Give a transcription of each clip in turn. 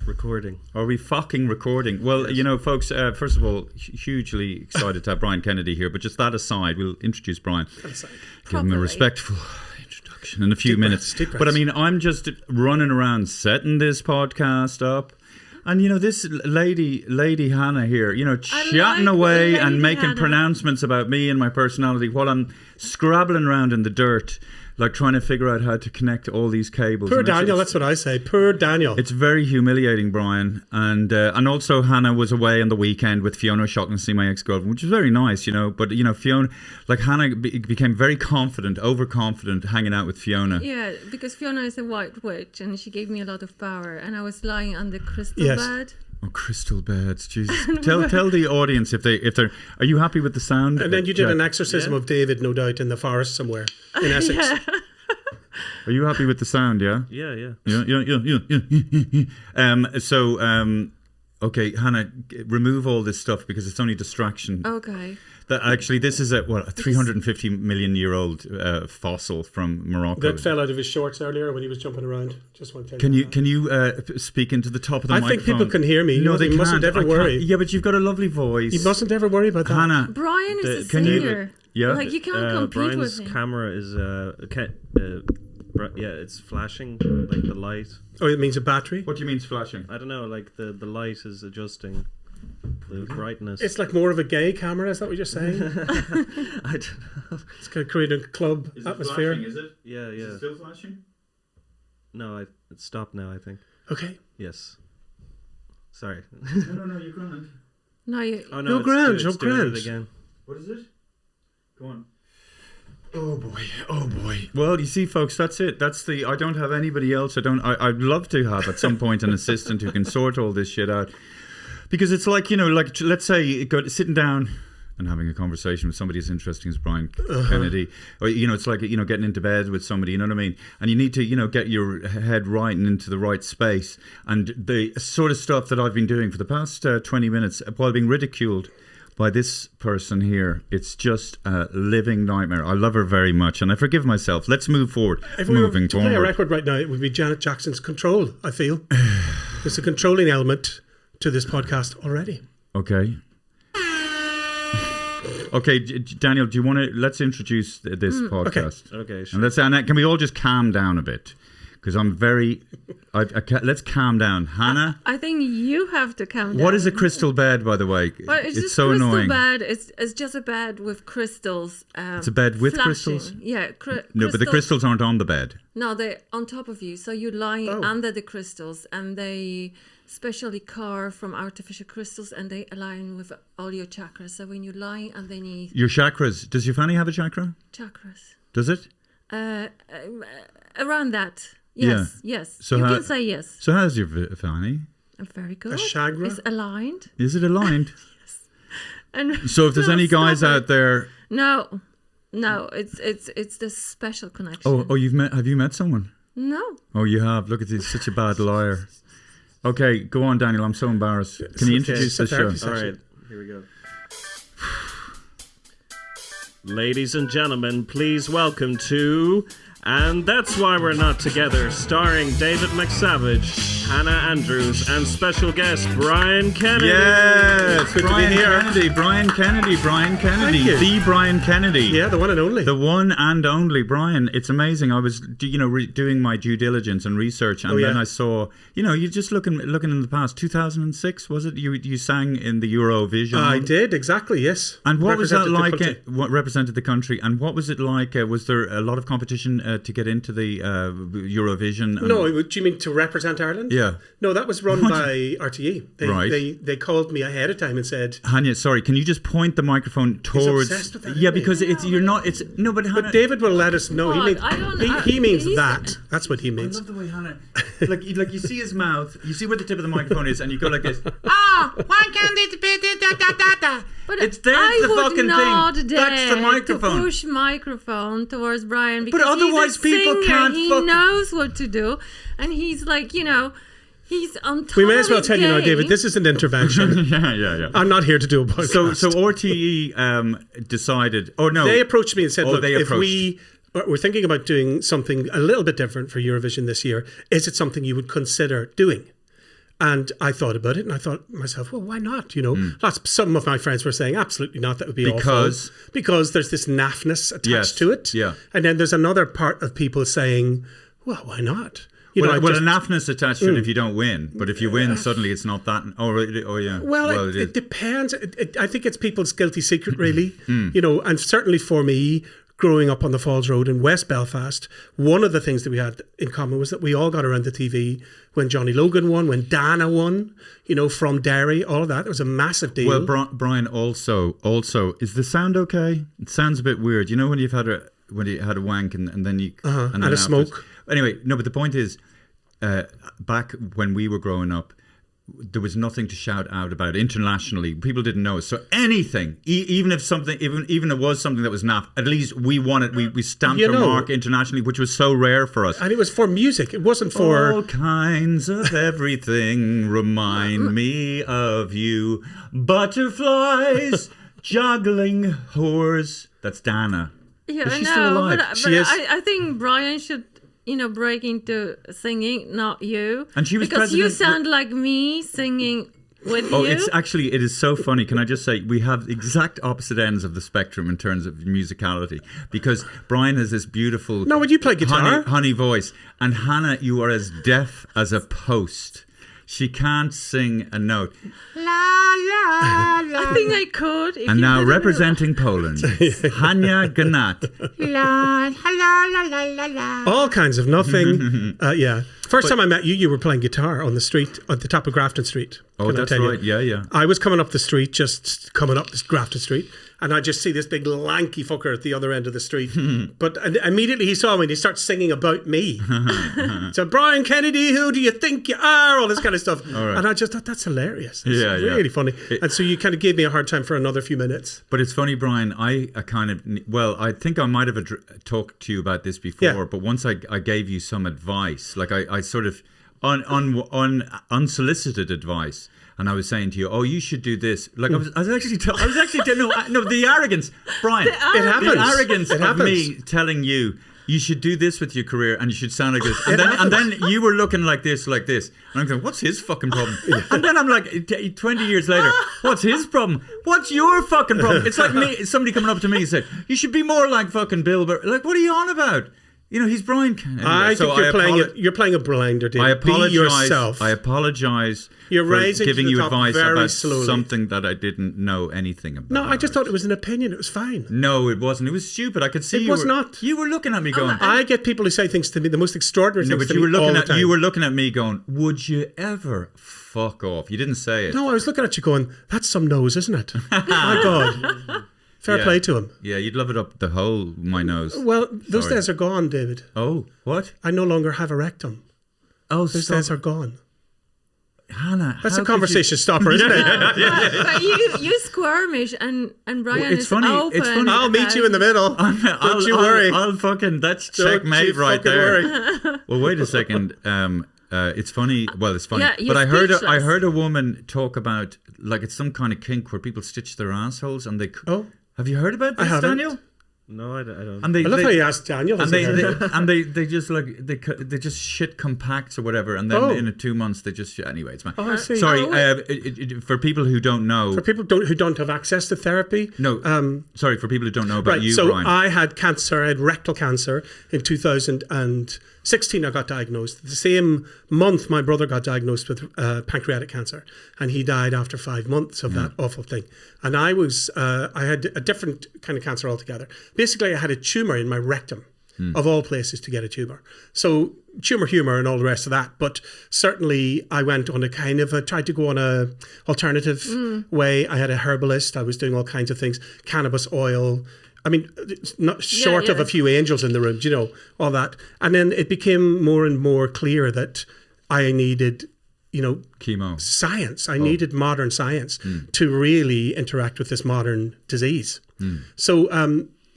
Recording. Are we fucking recording? Well, yes. You know, folks, first of all, hugely excited to have Brian Kennedy here. But just that aside, we'll introduce Brian. Give him a respectful introduction in a few minutes. But I mean, I'm just running around setting this podcast up. And, you know, this lady Hannah here, you know, chatting away and making pronouncements about me and my personality while I'm scrabbling around in the dirt, like trying to figure out how to connect all these cables. Poor Daniel, that's what I say. Poor Daniel. It's very humiliating, Brian. And also Hannah was away on the weekend with Fiona Shockley, see my ex-girlfriend, which was very nice, you know. But, you know, Fiona, like Hannah became very confident, overconfident, hanging out with Fiona. Yeah, because Fiona is a white witch and she gave me a lot of power. And I was lying on the crystal bed. Oh, crystal beds, Jesus! tell the audience if they're. Are you happy with the sound? And then you did an exorcism of David, no doubt, in the forest somewhere in Essex. Yeah. Are you happy with the sound? Yeah. Yeah. Okay, Hannah, remove all this stuff because it's only distraction. Okay. Actually, this is a 350 million year old fossil from Morocco that fell out of his shorts earlier when he was jumping around. Just want to Can you speak into the top of the microphone? I think people can hear me. No, they can't. mustn't ever worry. Yeah, but you've got a lovely voice. You mustn't ever worry about that. Hannah, Brian is a singer. Like you can't compete Brian's with him. camera is it's flashing like the light. Oh, it means a battery? What do you mean it's flashing? I don't know, like the light is adjusting the brightness. It's like more of a gay camera, is that what you're saying? I don't know. It's going to create a club is atmosphere. It flashing, is it? Yeah. Is it still flashing? No, it's stopped now, I think. Okay. Yes. Sorry. No, you're grand. No, You're grand. You're grand. Again. What is it? Go on. Oh boy. Well, you see, folks, that's it. I don't have anybody else. I'd love to have at some point an assistant who can sort all this shit out. Because it's like, you know, like, let's say sitting down and having a conversation with somebody as interesting as Brian Kennedy. Or, you know, it's like, you know, getting into bed with somebody, you know what I mean? And you need to, you know, get your head right and into the right space. And the sort of stuff that I've been doing for the past 20 minutes while being ridiculed by this person here, it's just a living nightmare. I love her very much and I forgive myself. Let's move forward. If we were to play a record right now, it would be Janet Jackson's Control, I feel. There's a controlling element to this podcast already. Okay. Okay, Daniel, do you want to, let's introduce this podcast. Okay, sure. And can we all just calm down a bit? Because I'm very, let's calm down. Hannah? I think you have to calm down. What is a crystal bed, by the way? Well, it's just so crystal annoying. Bed. It's just a bed with crystals. It's a bed with flashing. crystals? Yeah. No, but the crystals aren't on the bed. No, they're on top of you. So you lie under the crystals and they specially carve from artificial crystals and they align with all your chakras. So when you lie underneath... Your chakras. Does your fanny have a chakra? Chakras. Does it? Around that. Yes, yes. So you can say yes. So how's your fanny? Very good. A chakra? It's aligned. Is it aligned? Yes. And so if there's any guys out there... No, it's the special connection. Have you met someone? No. Oh, you have. Look at this, such a bad liar. Okay, go on, Daniel. I'm so embarrassed. Can you introduce the show? All right, here we go. Ladies and gentlemen, please welcome to And That's Why We're Not Together, starring David McSavage, Hannah Andrews, and special guest Brian Kennedy. Yes, good to be here. Brian Kennedy, the Brian Kennedy. Yeah, the one and only. The one and only Brian. It's amazing. I was, doing my due diligence and research, and then I saw, you just looking in the past. 2006 was it? You sang in the Eurovision. I did, exactly. Yes. And what was that like? What represented the country? And what was it like? Was there a lot of competition to get into the Eurovision? No, do you mean to represent Ireland? Yeah. No, that was run by RTE. They called me ahead of time and said, Hanya, sorry, can you just point the microphone towards? He's obsessed with that, yeah, because but Hannah, but David will let us know. He means that. That's what he means. I love the way Hannah, like you see his mouth, you see where the tip of the microphone is, and you go like this. Why can't it be da? But it's there's the fucking thing. That's the microphone. To push microphone towards Brian because but otherwise he's a people singer. can't. He knows what to do, and he's like, he's on top. We may as well tell you now, game. David. This is an intervention. yeah. I'm not here to do a podcast. So RTE decided. Oh no, they approached me and said, "Look, if we're thinking about doing something a little bit different for Eurovision this year, is it something you would consider doing?" And I thought about it, and I thought to myself, well, why not? Some of my friends were saying, absolutely not, that would be awful. Because there's this naffness attached to it. Yeah. And then there's another part of people saying, well, why not? A naffness attached to it if you don't win. But if you win, suddenly it's not that. Oh yeah. Well, it depends. I think it's people's guilty secret, really. And certainly for me, growing up on the Falls Road in West Belfast, one of the things that we had in common was that we all got around the TV when Johnny Logan won, when Dana won, from Derry, all of that. It was a massive deal. Well, Brian, also, is the sound okay? It sounds a bit weird. When you've had a wank and then you... and a smoke. Anyway, no, but the point is, back when we were growing up, there was nothing to shout out about internationally. People didn't know. So anything, even if it was something that was naff, at least we won it. We stamped our mark internationally, which was so rare for us. And it was for music. It wasn't for... All kinds of everything remind me of you. Butterflies, juggling whores. That's Dana. Yeah, Is she I still know. alive? But I think Brian should... break into singing, not you. And she was because you president- sound like me singing with you. Oh, it is so funny. Can I just say, we have exact opposite ends of the spectrum in terms of musicality. Because Brian has this beautiful... No, would you play guitar? Honey voice. And Hannah, you are as deaf as a post. She can't sing a note. La, la, la. I think I could. And now representing Poland, Hania Gnat. La, la, la, la, la. All kinds of nothing. First time I met you, you were playing guitar on the street, at the top of Grafton Street. Oh, that's right. Yeah. I was coming up the street, just coming up this Grafton Street, and I just see this big lanky fucker at the other end of the street. But immediately he saw me and he starts singing about me. So, Brian Kennedy, who do you think you are? All this kind of stuff. Right. And I just thought, that's hilarious. It's really funny. And so you kind of gave me a hard time for another few minutes. But it's funny, Brian, I think I might have talked to you about this before, but once I gave you some advice, like I sort of, unsolicited advice. And I was saying to you, oh, you should do this. Like I was actually the arrogance, Brian. It happens. The arrogance of me telling you, you should do this with your career and you should sound like this. And then you were looking like this. And I'm going, what's his fucking problem? And then I'm like, 20 years later, what's his problem? What's your fucking problem? It's like me, somebody coming up to me and said, you should be more like fucking Bill Burr. Like, what are you on about? He's Brian Kennedy. I think you're playing a blinder, David. I apologize. Be yourself. I apologize You're for rising giving to the you top advice very about slowly. something that I didn't know anything about. No, I just thought it was an opinion. It was fine. No, it wasn't. It was stupid. I could see It was not. You were looking at me going... I get people who say things to me, the most extraordinary No, things but to me all the time. you were looking at me going, would you ever fuck off? You didn't say it. No, I was looking at you going, that's some nose, isn't it? My God. Fair play to him. Yeah, you'd love it up the hole, my nose. Well, those days are gone, David. Oh, what? I no longer have a rectum. Oh, those days are gone. Hannah, that's a conversation stopper, isn't it? But you squirmish and Brian is funny. open. It's funny. I'll meet you in the middle. Don't you worry. I'll fucking, that's checkmate right there. Well, wait a second. It's funny. Well, it's funny. Yeah, but I heard a woman talk about, like, it's some kind of kink where people stitch their assholes and they... Oh. Have you heard about this, Daniel? No, I don't. And I love how you asked Daniel. They just like they just shit compacts or whatever, and then in 2 months they just anyway. It's I see. Sorry, for people who don't know, for people who don't have access to therapy. No, sorry, for people who don't know about you. So Brian. I had cancer. I had rectal cancer in 2016. I got diagnosed. The same month, my brother got diagnosed with pancreatic cancer, and he died after 5 months of that awful thing. And I had a different kind of cancer altogether. Basically, I had a tumor in my rectum, of all places to get a tumor. So tumor humor and all the rest of that. But certainly I went on tried to go on a alternative way. I had a herbalist. I was doing all kinds of things, cannabis oil. I mean, not short of a few angels in the room, all that. And then it became more and more clear that I needed, chemo, science. I needed modern science to really interact with this modern disease. So,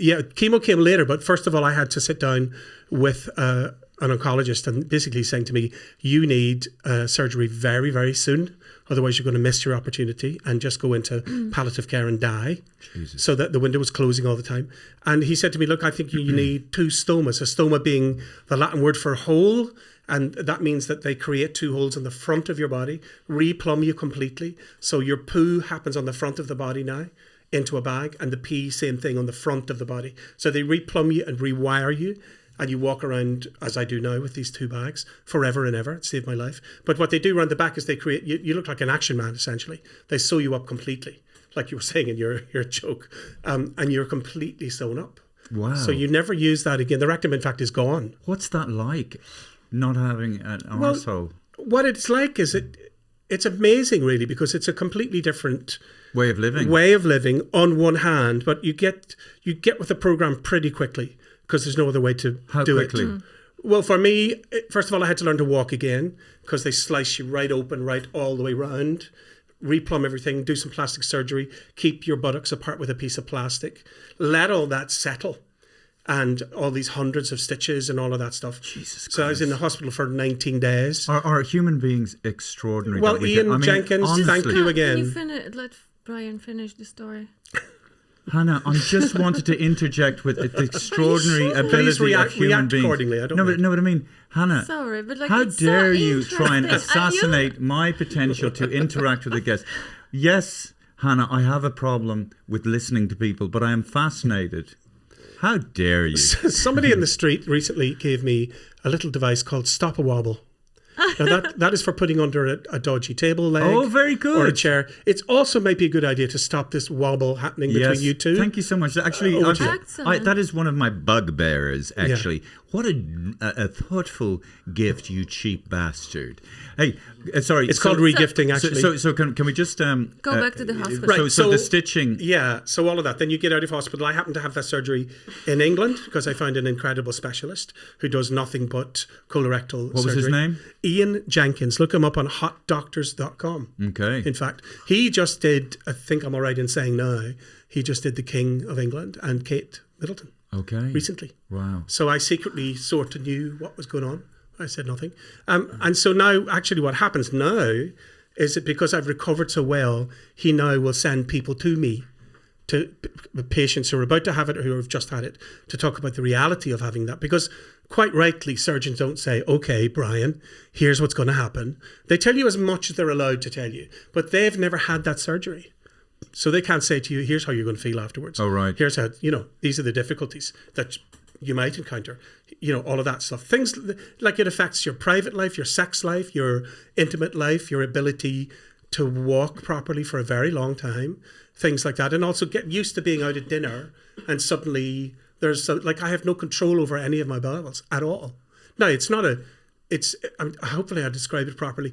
chemo came later. But first of all, I had to sit down with an oncologist and basically saying to me, you need surgery very, very soon. Otherwise, you're going to miss your opportunity and just go into palliative care and die. Jesus. So that the window was closing all the time. And he said to me, look, I think you need 2 stomas. A stoma being the Latin word for hole, And that means that they create 2 holes in the front of your body, replumb you completely. So your poo happens on the front of the body now into a bag, and the pee, same thing, on the front of the body. So they replumb you and rewire you, and you walk around, as I do now, with these 2 bags forever and ever. It saved my life. But what they do around the back is they create, you look like an action man, essentially. They sew you up completely, like you were saying in your joke, and you're completely sewn up. Wow. So you never use that again. The rectum, in fact, is gone. What's that like, not having an arsehole? What it's like is it's amazing, really, because it's a completely different Way of living on one hand, but you get with the program pretty quickly because there's no other way to How do quickly? it. Well, for me, first of all, I had to learn to walk again because they slice you right open, right all the way round, replumb everything, do some plastic surgery, keep your buttocks apart with a piece of plastic, let all that settle, and all these hundreds of stitches and all of that stuff. Jesus Christ. So I was in the hospital for 19 days. Are human beings extraordinary? Well, Ian Jenkins, thank you again. Can you let Brian finish the story? Hannah, I just wanted to interject with the extraordinary sure? ability Please react of human beings. accordingly. I don't No, mind. but I mean, Hannah, Sorry, but like, how it's so dare you try and interesting. And you- assassinate my potential to interact with the guest? Yes, Hannah, I have a problem with listening to people, but I am fascinated. How dare you? Somebody in the street recently gave me a little device called Stop a Wobble. Now that is for putting under a dodgy table leg. Oh, very good. Or a chair. It also might be a good idea to stop this wobble happening between you two. Thank you so much. Actually, Over to you. Excellent. that is one of my bugbears, actually. What a thoughtful gift, you cheap bastard. Hey, sorry. It's called regifting, actually. So can we just... Go back to the hospital. Right. So the stitching... Yeah, so all of that. Then you get out of hospital. I happen to have that surgery in England because I found an incredible specialist who does nothing but colorectal surgery. What was his name? Ian Jenkins. Look him up on hotdoctors.com. Okay. In fact, he just did, I think I'm all right in saying now, he just did the King of England and Kate Middleton Okay. recently. Wow. So I secretly sort of knew what was going on. I said nothing. And so now, actually, what happens now is that because I've recovered so well, he now will send people to me, to patients who are about to have it or who have just had it, to talk about the reality of having that. Because quite rightly, surgeons don't say, okay, Brian, here's what's going to happen. They tell you as much as they're allowed to tell you, but they've never had that surgery. So they can't say to you, here's how you're going to feel afterwards. Oh, right. Here's how, these are the difficulties that you might encounter, all of that stuff. Things like it affects your private life, your sex life, your intimate life, your ability to walk properly for a very long time, things like that. And also get used to being out at dinner and suddenly I have no control over any of my bowels at all. Now, hopefully I describe it properly.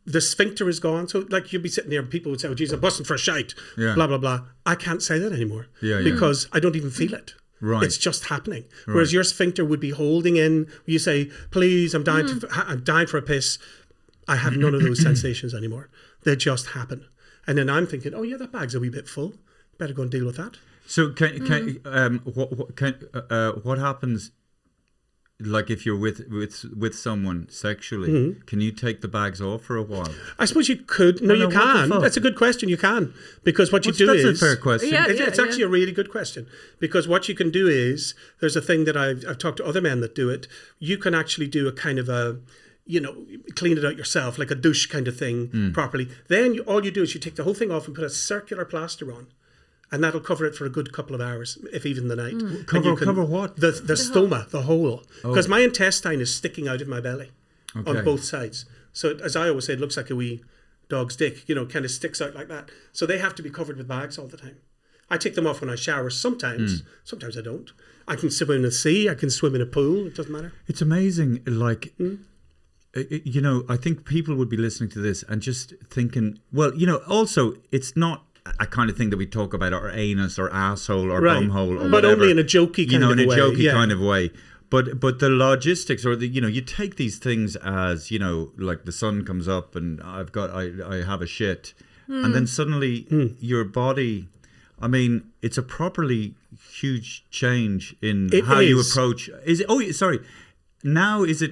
The sphincter is gone. So you'd be sitting there and people would say, oh, geez, I'm busting for a shite, Yeah. blah, blah, blah. I can't say that anymore Yeah. because I don't even feel it. Right. It's just happening. Whereas your sphincter would be holding in. You say, please, I'm dying for a piss. I have none of those sensations anymore. They just happen. And then I'm thinking, oh yeah, that bag's a wee bit full. Better go and deal with that. So what happens? Like if you're with someone sexually, can you take the bags off for a while? I suppose you could. No, you what the can. fuck? That's a good question. You can. Because what you do That's is... a fair question. Yeah. It's actually a really good question. Because what you can do is, there's a thing that I've talked to other men that do it. You can actually do a kind of a, clean it out yourself, like a douche kind of thing properly. Then all you do is you take the whole thing off and put a circular plaster on. And that'll cover it for a good couple of hours, if even the night. Cover what? The stoma, the hole. Because my intestine is sticking out of my belly on both sides. So as I always say, it looks like a wee dog's dick, kind of sticks out like that. So they have to be covered with bags all the time. I take them off when I shower sometimes. Sometimes I don't. I can swim in the sea. I can swim in a pool. It doesn't matter. It's amazing. I think people would be listening to this and just thinking, well, also it's not a kind of thing that we talk about, or anus or asshole or bumhole or but whatever. only in a jokey kind of way. in a jokey kind of way. But the logistics, or you take these things as, like the sun comes up and I have a shit, and then suddenly your body, I mean, it's a properly huge change in how you approach. Is it? Oh, sorry. Now, is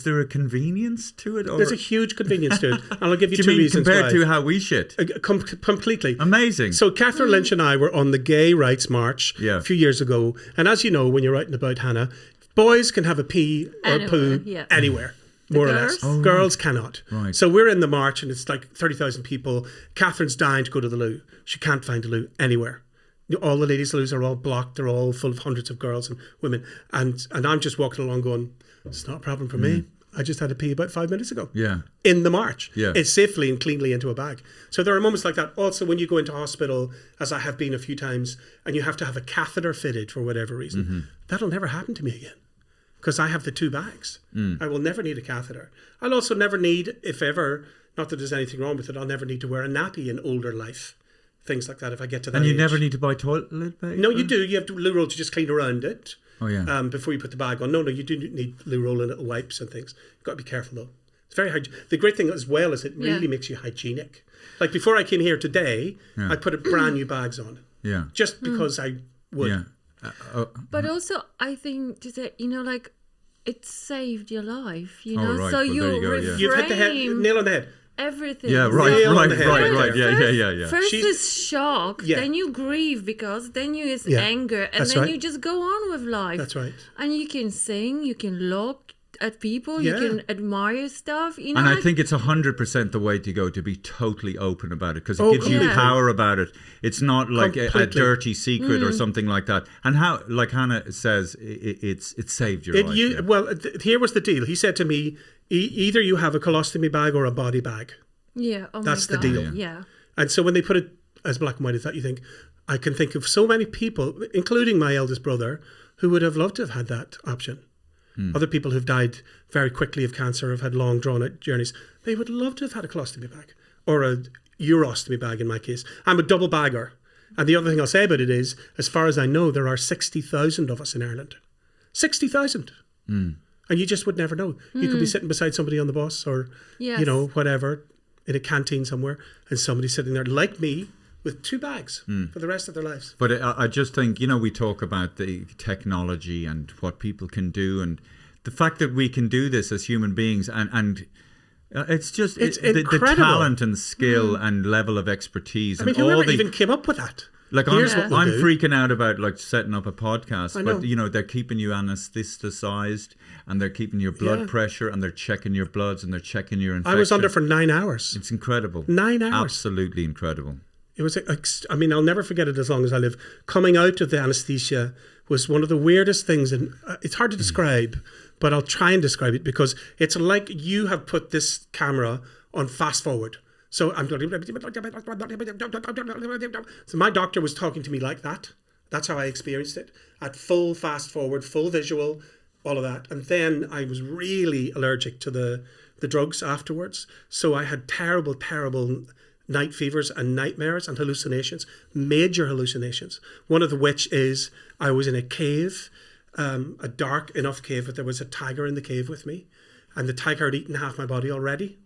there a convenience to it? Or? There's a huge convenience to it. And I'll give you two reasons compared why. to how we shit? Completely. Amazing. So Catherine Lynch and I were on the Gay Rights March Yeah. a few years ago. And as you know, when you're writing about Hannah, boys can have a pee or Anywhere, poo yeah. anywhere. more or less. girls? Girls cannot. Right. So we're in the march and it's like 30,000 people. Catherine's dying to go to the loo. She can't find a loo anywhere. All the ladies' loos are all blocked. They're all full of hundreds of girls and women. And I'm just walking along going, it's not a problem for me. I just had to pee about 5 minutes ago. Yeah. In the march. Yeah. It's safely and cleanly into a bag. So there are moments like that. Also, when you go into hospital, as I have been a few times, and you have to have a catheter fitted for whatever reason, that'll never happen to me again. Because I have the 2 bags. I will never need a catheter. I'll also never need, if ever, not that there's anything wrong with it, I'll never need to wear a nappy in older life. Things like that if I get to that And you age. never need to buy toilet paper? No, you do. You have to loo roll to just clean around it. Oh, yeah. Before you put the bag on. No, you do need loo roll and little wipes and things. You've got to be careful though. It's very hard. The great thing as well is it really makes you hygienic. Like before I came here today, I put a brand new bags on. Yeah. Just because I would. Yeah. But also, I think to say, like, it saved your life, you know. right. So Well, you there you go, yeah. reframe You've hit the head, nail on the head. everything. Yeah, Nail on the head. right. Yeah. First She's- is shock, Yeah. then you grieve because then you is Yeah, anger, and that's then right. you just go on with life. That's right. And you can sing, you can look at people, you Yeah. can admire stuff. You know, And I like- think it's 100% the way to go, to be totally open about it, because it Oh, gives you completely. power about it. It's not like a Completely. dirty secret or something like that. And how, like Hannah says, it saved your life. Well, here was the deal. He said to me, either you have a colostomy bag or a body bag. yeah, oh That's my the God. deal. Yeah. And so when they put it as black and white as that, you think, I can think of so many people, including my eldest brother, who would have loved to have had that option. Other people who've died very quickly of cancer, have had long drawn out journeys. They would love to have had a colostomy bag or a urostomy bag in my case. I'm a double bagger. And the other thing I'll say about it is, as far as I know, there are 60,000 of us in Ireland. 60,000. And you just would never know. You could be sitting beside somebody on the bus or, Yes. you know, whatever, in a canteen somewhere, and somebody sitting there like me with 2 bags for the rest of their lives. But I just think, we talk about the technology and what people can do, and the fact that we can do this as human beings, and it's just It's the incredible. talent and skill and level of expertise. I mean, and all whoever the, even came up with that? like Here's I'm, what we'll I'm do. freaking out about like setting up a podcast, I but know. they're keeping you anesthetized, and they're keeping your blood Yeah. pressure, and they're checking your bloods, and they're checking your I infection. was under for 9 hours. It's incredible. 9 hours. Absolutely incredible. It was, I mean, I'll never forget it as long as I live. Coming out of the anesthesia was one of the weirdest things, and it's hard to describe, but I'll try and describe it because it's like you have put this camera on fast forward. So I'm so my doctor was talking to me like that. That's how I experienced it, at full fast forward, full visual, all of that. And then I was really allergic to the drugs afterwards. So I had terrible night fevers and nightmares and hallucinations, major hallucinations. One of which is I was in a cave, a dark enough cave, but there was a tiger in the cave with me, and the tiger had eaten half my body already.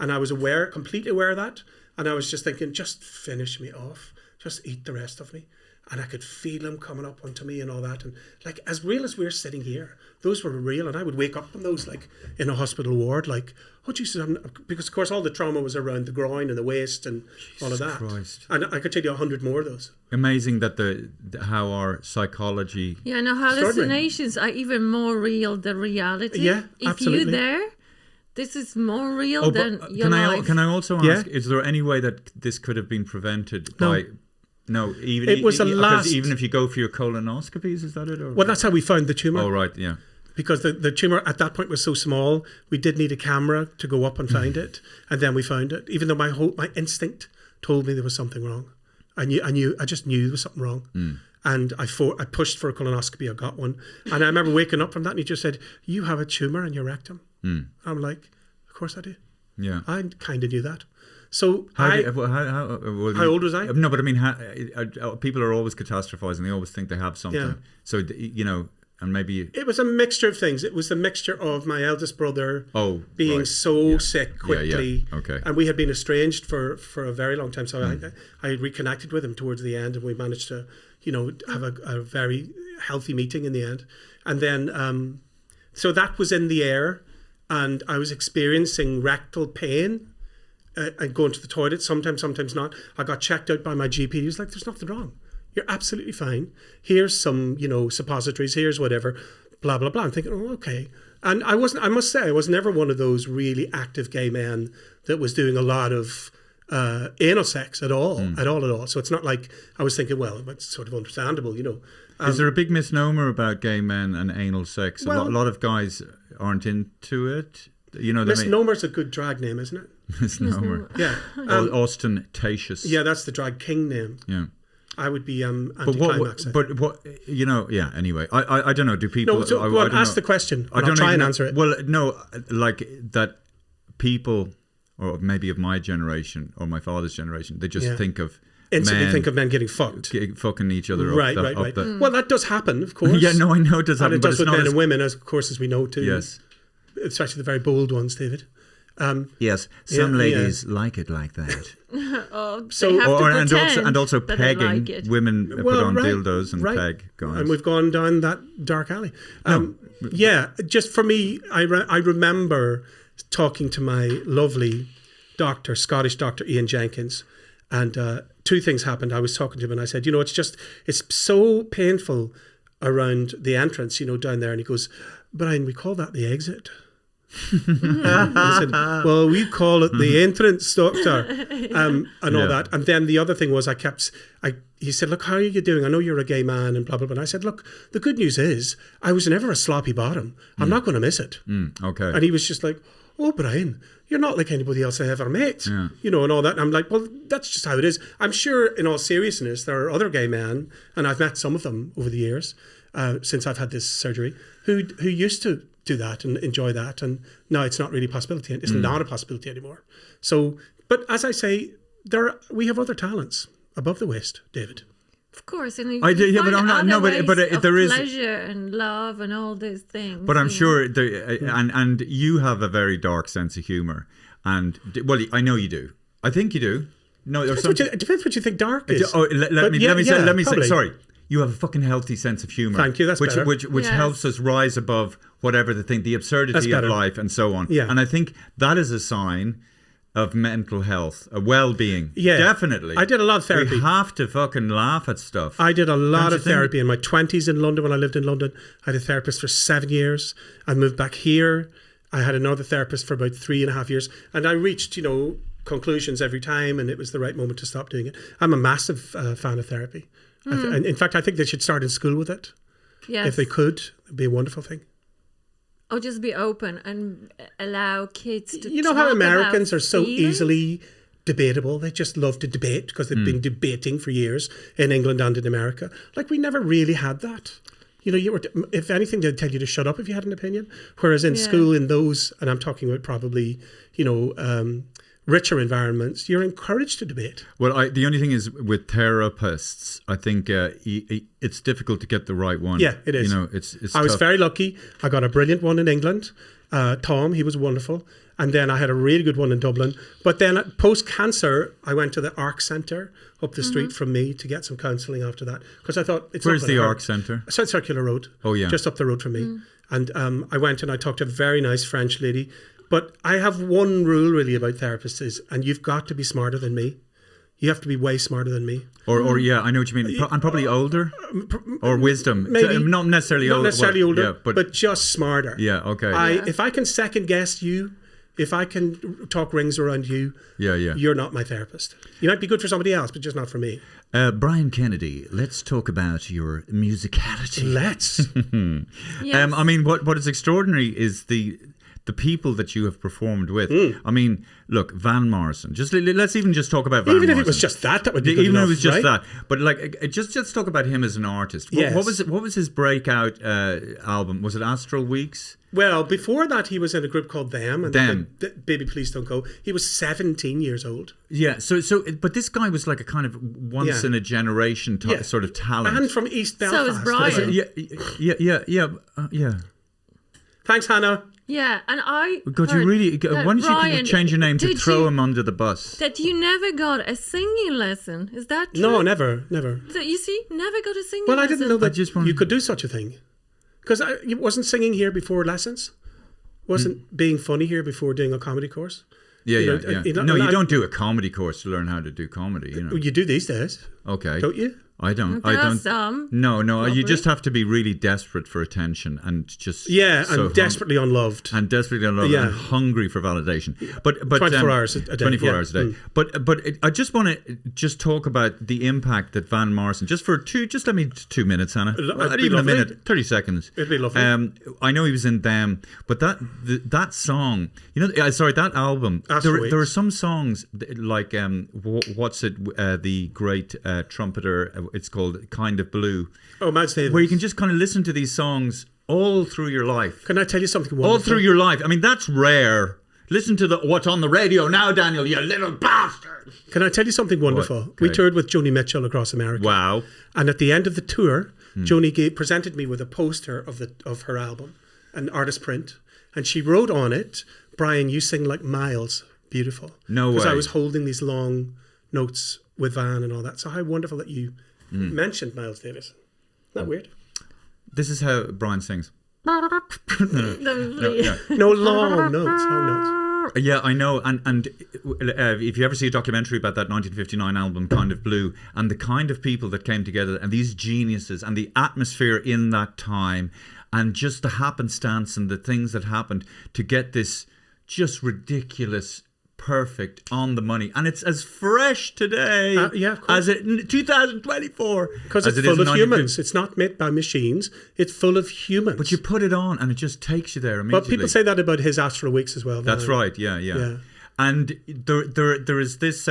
And I was completely aware of that. And I was just thinking, just finish me off, just eat the rest of me. And I could feel him coming up onto me and all that. And like, as real as we're sitting here, those were real. And I would wake up from those, like in a hospital ward, like, oh Jesus, because of course all the trauma was around the groin and the waist and all of that. Christ. And I could tell you 100 more of those. Amazing that how our psychology. Yeah, no, hallucinations are even more real than reality. Yeah, if absolutely. you're there, this is more real than your life. Can I also ask? Yeah. Is there any way that this could have been prevented No. by? No, even It was a because last- even if you go for your colonoscopies, is that it? Or? Well, that's how we found the tumour. Oh right, yeah. Because the tumour at that point was so small, we did need a camera to go up and find it, and then we found it. Even though my instinct told me there was something wrong, I just knew there was something wrong, and I pushed for a colonoscopy. I got one, and I remember waking up from that, and he just said, "You have a tumour in your rectum." I'm like, "Of course I do." Yeah. I kind of knew that. So How how old was I? No, but I mean, people are always catastrophizing. They always think they have something. Yeah. So and maybe. It was a mixture of things. It was the mixture of my eldest brother being right. so sick quickly. Yeah. Okay. And we had been estranged for a very long time. So I reconnected with him towards the end, and we managed to, have a very healthy meeting in the end. And then, so that was in the air, and I was experiencing rectal pain and going to the toilet, sometimes not. I got checked out by my GP. He was like, "There's nothing wrong. You're absolutely fine. Here's some, suppositories. Here's whatever. blah, blah, blah. I'm thinking, oh, okay. And I must say, I was never one of those really active gay men that was doing a lot of anal sex at all. So it's not like I was thinking, well, it's sort of understandable, you know. Is there a big misnomer about gay men and anal sex? Well, a lot of guys aren't into it. You know, misnomer's a good drag name, isn't it? Misnomer. Yeah. Ostentatious. Yeah, that's the drag king name. Yeah. I would be anti-climax. But what, you know, yeah, anyway. I don't know, do people... No, so go on, ask the question. I'll try and answer it. Well, no, like that people, or maybe of my generation, or my father's generation, they just think of instantly think of men getting fucked. Fucking each other right. Well, that does happen, of course. Yeah, no, I know it does happen. And it does with men and women, of course, as we know too. Yes. Especially the very bold ones, David. Yes, some ladies like it like that. And also pegging. Like women put on dildos and peg guys. And we've gone down that dark alley. Yeah, just for me, I remember talking to my lovely doctor, Scottish doctor Ian Jenkins, and two things happened. I was talking to him and I said, you know, it's so painful around the entrance, you know, down there. And he goes, Brian, we call that the exit. I said, well, we call it the entrance, doctor, and all that. And then the other thing was he said, look, how are you doing? I know you're a gay man and blah, blah, blah. And I said, look, the good news is I was never a sloppy bottom. I'm not going to miss it. Okay. And he was just like, oh, Brian, you're not like anybody else I ever met, you know, and all that. And I'm like, well, that's just how it is. I'm sure in all seriousness, there are other gay men, and I've met some of them over the years since I've had this surgery, who used to do that and enjoy that, and now it's not really a possibility. It's not a possibility anymore. So, but as I say, we have other talents above the waist, David. Of course, and there is pleasure and love and all those things. But I'm sure and you have a very dark sense of humor, and well, I know you do. I think you do. No, it depends what you think dark is. Let me say. Sorry. You have a fucking healthy sense of humor. Thank you. That's better. Which helps us rise above whatever the absurdity of life and so on. Yeah. And I think that is a sign of mental health, a well-being. Yeah, definitely. I did a lot of therapy. We have to fucking laugh at stuff. I did a lot of therapy in my 20s in London when I lived in London. I had a therapist for 7 years. I moved back here. I had another therapist for about 3.5 years, and I reached, you know, conclusions every time, and it was the right moment to stop doing it. I'm a massive fan of therapy. In fact, I think they should start in school with it. Yes. If they could, it'd be a wonderful thing. Or just be open and allow kids to You know how Americans are so feelings? easily debatable? They just love to debate because they've been debating for years in England and in America. Like, we never really had that. You know, if anything, they'd tell you to shut up if you had an opinion. Whereas in school, in those, and I'm talking about probably, you know, richer environments, you're encouraged to debate. Well, the only thing is with therapists, I think it's difficult to get the right one. Yeah, it is. You know, it's I was tough. very lucky. I got a brilliant one in England. Tom, he was wonderful. And then I had a really good one in Dublin. But then post-cancer, I went to the ARC Centre up the street from me to get some counselling after that. Because I thought, it's Where's not the hurt. ARC Centre? South Circular Road. Oh, yeah. Just up the road from me. And I went and I talked to a very nice French lady. But I have one rule really about therapists is, and you've got to be smarter than me. You have to be way smarter than me. Or yeah, I know what you mean. And probably older? Or wisdom. Maybe. Not necessarily older. Not necessarily older, yeah, but just smarter. Yeah, okay. If I can second guess you, if I can talk rings around you, you're not my therapist. You might be good for somebody else, but just not for me. Brian Kennedy, let's talk about your musicality. Let's. Yes. I mean, what is extraordinary is the people that you have performed with. I mean, look, Van Morrison. Let's even just talk about Van Morrison. Even if it was just that would be good even enough, if it was just right? that. But like, just talk about him as an artist. Yes. What was his breakout album? Was it Astral Weeks? Well, before that, he was in a group called Them. And Them. Baby Please Don't Go. He was 17 years old. Yeah. But this guy was like a kind of once in a generation sort of talent. And from East Belfast. So is Brian. Yeah. Thanks, Hannah. Yeah, and I. God, you really. Why don't you change your name to throw him under the bus? That you never got a singing lesson. Is that true? No, never. So you see, never got a singing lesson. Well, I didn't know that just you could do such a thing. Because you wasn't singing here before lessons. Wasn't being funny here before doing a comedy course. Yeah. You No, you don't do a comedy course to learn how to do comedy. You know. You do these days. Okay. Don't you? I don't. There I are don't. some. No, you Probably. just have to be really desperate for attention and just Yeah, so and desperately unloved. and desperately unloved Yeah. and hungry for validation. But 24 hours a day. 24 yeah. hours a day. But I just want to just talk about the impact that Van Morrison, just let me 2 minutes, Hannah. Not be even a lovely. minute, 30 seconds. It'd be lovely. I know he was in Them, but that song, that album. There are some songs like the great trumpeter. It's called Kind of Blue. Oh, Miles Davis. Where you can just kind of listen to these songs all through your life. Can I tell you something wonderful? All through your life. I mean, that's rare. Listen to what's on the radio now, Daniel, you little bastard. Can I tell you something wonderful? Okay. We toured with Joni Mitchell across America. Wow. And at the end of the tour, Joni presented me with a poster of her album, an artist print. And she wrote on it, "Brian, you sing like Miles. Beautiful." No way. Because I was holding these long notes with Van and all that. So how wonderful that you mentioned Miles Davis. Isn't that weird? This is how Brian sings. Lovely. No, long notes. Yeah, I know. And if you ever see a documentary about that 1959 album, Kind of Blue, and the kind of people that came together, and these geniuses, and the atmosphere in that time, and just the happenstance and the things that happened to get this just ridiculous, perfect, on the money. And it's as fresh today Yeah, of course. as it in 2024. Because as it's it is full in of 1950. humans. It's not made by machines. It's full of humans. But you put it on and it just takes you there immediately. But people say that about his Astro Weeks as well. That's Van. right. Yeah. And there is this.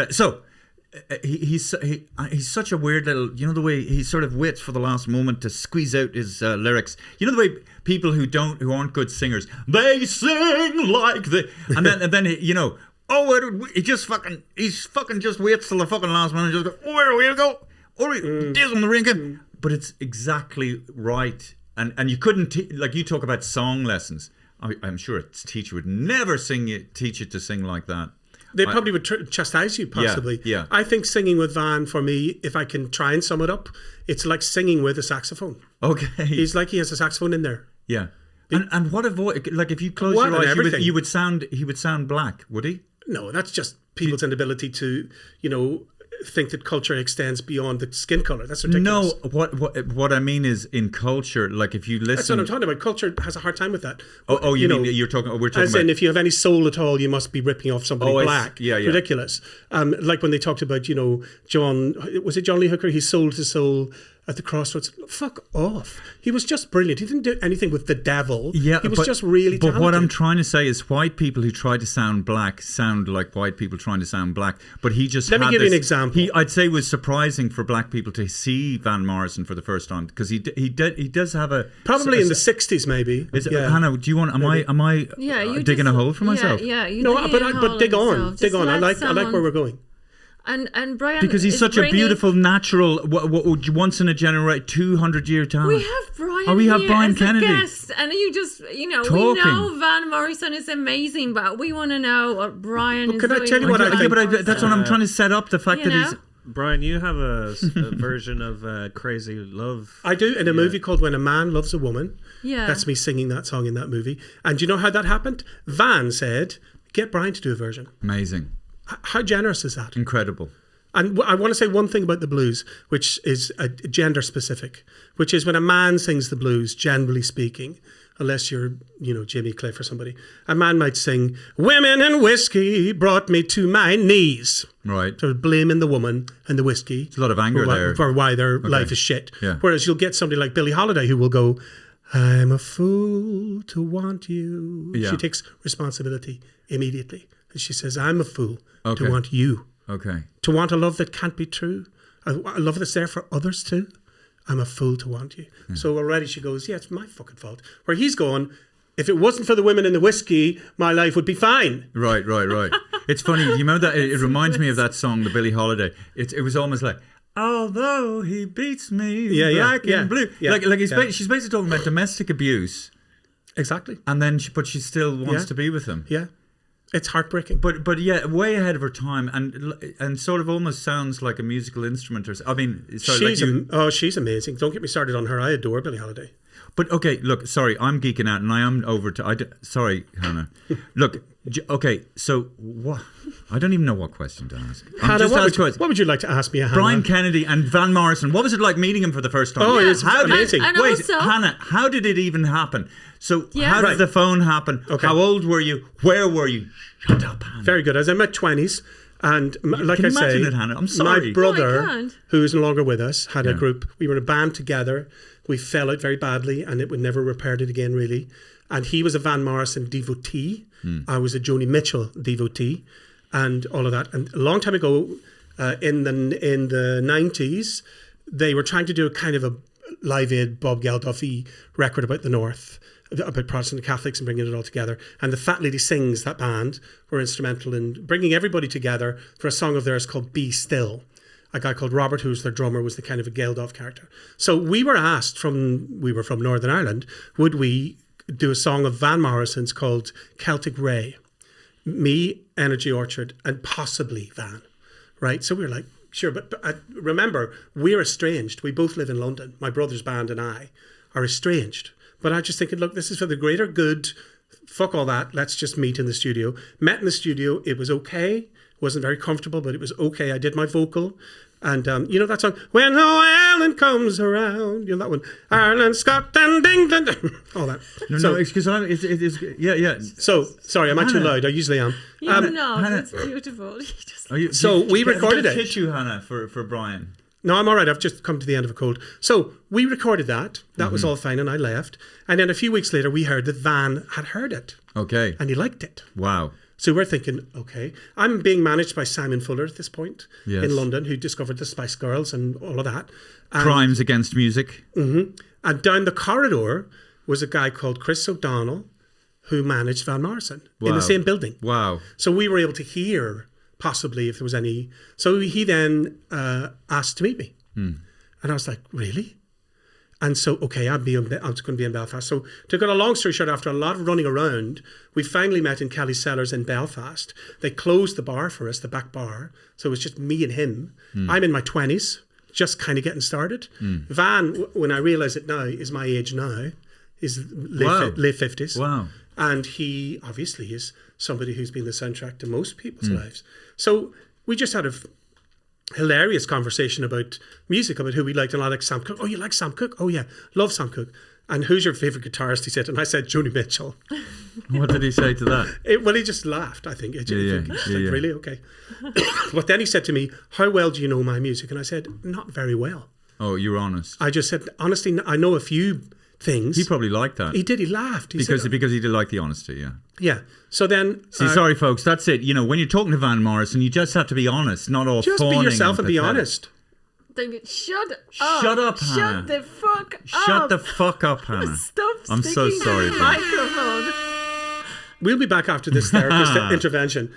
He's such a weird little. You know the way he sort of waits for the last moment to squeeze out his lyrics. You know the way people who aren't good singers, they sing like the and then you know. Oh, he just fucking just waits till the fucking last minute and just go, where are we going to go? Oh, this on the ring again. But it's exactly right. And you couldn't, like you talk about song lessons. I'm sure a teacher would never teach you to sing like that. They probably would chastise you, possibly. Yeah. I think singing with Van, for me, if I can try and sum it up, it's like singing with a saxophone. Okay. He's like he has a saxophone in there. Yeah. And what a voice, like if you close What your and eyes, everything. he would sound black, would he? No, that's just people's inability to, think that culture extends beyond the skin color. That's ridiculous. No, what I mean is in culture, like if you listen. That's what I'm talking about. Culture has a hard time with that. You mean we're talking as about. in, if you have any soul at all, you must be ripping off somebody black. Yeah. Ridiculous. Like when they talked about, John Lee Hooker? He sold his soul at the crossroads. Fuck off. He was just brilliant. He didn't do anything with the devil. Yeah, he was just really talented. But what I'm trying to say is white people who try to sound black sound like white people trying to sound black. But he just Let me give you an example. I'd say it was surprising for black people to see Van Morrison for the first time because he does have a probably in the 60s maybe. Hannah, do you want? Am I digging a hole for myself? Yeah. No, but dig on. I like where we're going. And Brian, because he's such a beautiful, natural, once in a generation, 200-year talent. We have Brian. Oh, we have here Brian as Kennedy. A guest, and you just, we Talking. know Van Morrison is amazing, but we want to know what Brian is can I doing. tell you what I think? But that's what I'm trying to set up. The fact that he's. Brian, you have a version of Crazy Love. I do, in a movie called When a Man Loves a Woman. Yeah. That's me singing that song in that movie. And do you know how that happened? Van said, get Brian to do a version. Amazing. How generous is that? Incredible. And I want to say one thing about the blues, which is gender specific, which is when a man sings the blues, generally speaking, unless you're, Jimmy Cliff or somebody, a man might sing, women and whiskey brought me to my knees. Right. So blaming the woman and the whiskey. There's a lot of anger there. For why their life is shit. Yeah. Whereas you'll get somebody like Billie Holiday who will go, I'm a fool to want you. Yeah. She takes responsibility immediately. And she says, I'm a fool Okay. to want you. Okay. To want a love that can't be true. A love that's there for others too. I'm a fool to want you. So already she goes, yeah, it's my fucking fault. Where he's going, if it wasn't for the women and the whiskey, my life would be fine. Right. It's funny. You know that it reminds me of that song, the Billie Holiday. It was almost like, although he beats me black and blue. Yeah, she's basically talking about domestic abuse. Exactly. And then she still wants to be with him. Yeah. It's heartbreaking. But yeah, way ahead of her time, and sort of almost sounds like a musical instrument. She's amazing. Don't get me started on her. I adore Billie Holiday. But okay, look, sorry, I'm geeking out, and I am over to. Sorry, Hannah. Look, okay, so what? I don't even know what question to ask. Hannah, what would you like to ask me, Hannah? Brian Kennedy and Van Morrison. What was it like meeting him for the first time? Oh, it's amazing. And Wait, also, Hannah, how did it even happen? So, Yeah. how Right. did the phone happen? Okay. How old were you? Where were you? Shut up, Hannah. Very good. I was in my 20s, and like can I you say, imagine it, Hannah? I'm sorry. my brother, No, I can't. who is no longer with us, had a Yeah. group. We were in a band together. We fell out very badly, and it would never repaired it again, really. And he was a Van Morrison devotee. I was a Joni Mitchell devotee, and all of that. And a long time ago, in the 90s, they were trying to do a kind of a Live Aid Bob Geldof-y record about the North, about Protestant and Catholics, and bringing it all together. And the Fat Lady Sings, that band, were instrumental in bringing everybody together for a song of theirs called Be Still. A guy called Robert, who's their drummer, was the kind of a Geldof character. So we were asked we were from Northern Ireland, would we do a song of Van Morrison's called Celtic Ray? Me, Energy Orchard, and possibly Van, right? So we were like, sure, but remember, we're estranged. We both live in London. My brother's band and I are estranged. But I just thinking, look, this is for the greater good. Fuck all that. Let's just meet in the studio. Met in the studio. It was okay. Wasn't very comfortable, but it was okay. I did my vocal. And you know that song, When Ireland Comes Around, you know that one, Ireland, Scotland, England, all that. No, excuse me. Yeah. So, sorry, am I too loud? I usually am. no, Hannah- it's beautiful. You just- We recorded it. Tissue, Hannah, for Brian. No, I'm all right. I've just come to the end of a cold. So we recorded that. That was all fine, and I left. And then a few weeks later, we heard that Van had heard it, Okay. and he liked it. Wow. So we're thinking, okay, I'm being managed by Simon Fuller at this point Yes. in London, who discovered the Spice Girls and all of that. And, Crimes against music. and down the corridor was a guy called Chris O'Donnell, who managed Van Morrison in Wow. the same building. Wow. So we were able to hear possibly if there was any. So he then asked to meet me. And I was like, really? And so, okay, I'm just going to be in Belfast. So to cut a long story short, after a lot of running around, we finally met in Kelly's Cellars in Belfast. They closed the bar for us, the back bar. So it was just me and him. I'm in my 20s, just kind of getting started. Van, when I realise it now, is my age now. Is late 50s. Wow. And he obviously is somebody who's been the soundtrack to most people's lives. So we just had a hilarious conversation about music, about who we liked, and I like Sam Cooke. Oh, you like Sam Cooke? Oh yeah, love Sam Cooke. And who's your favourite guitarist? He said, and I said Joni Mitchell. What did he say to that? Well, he just laughed, I think. He's Yeah. like, really? Okay. But then he said to me, how well do you know my music? And I said, not very well. Oh, you're honest. I just said, honestly, I know a few things. He probably liked that. He did, he laughed. He because said, he did like the honesty, yeah. yeah. So then... See, sorry, folks, that's it. You know, when you're talking to Van Morrison, you just have to be honest, not all just be fawning yourself and be pathetic. honest. David, shut up. Shut up, Hannah. Shut the fuck up. Shut the fuck up, Hannah. Stop I'm so sticking sorry, to the Ben. microphone. We'll be back after this therapist intervention.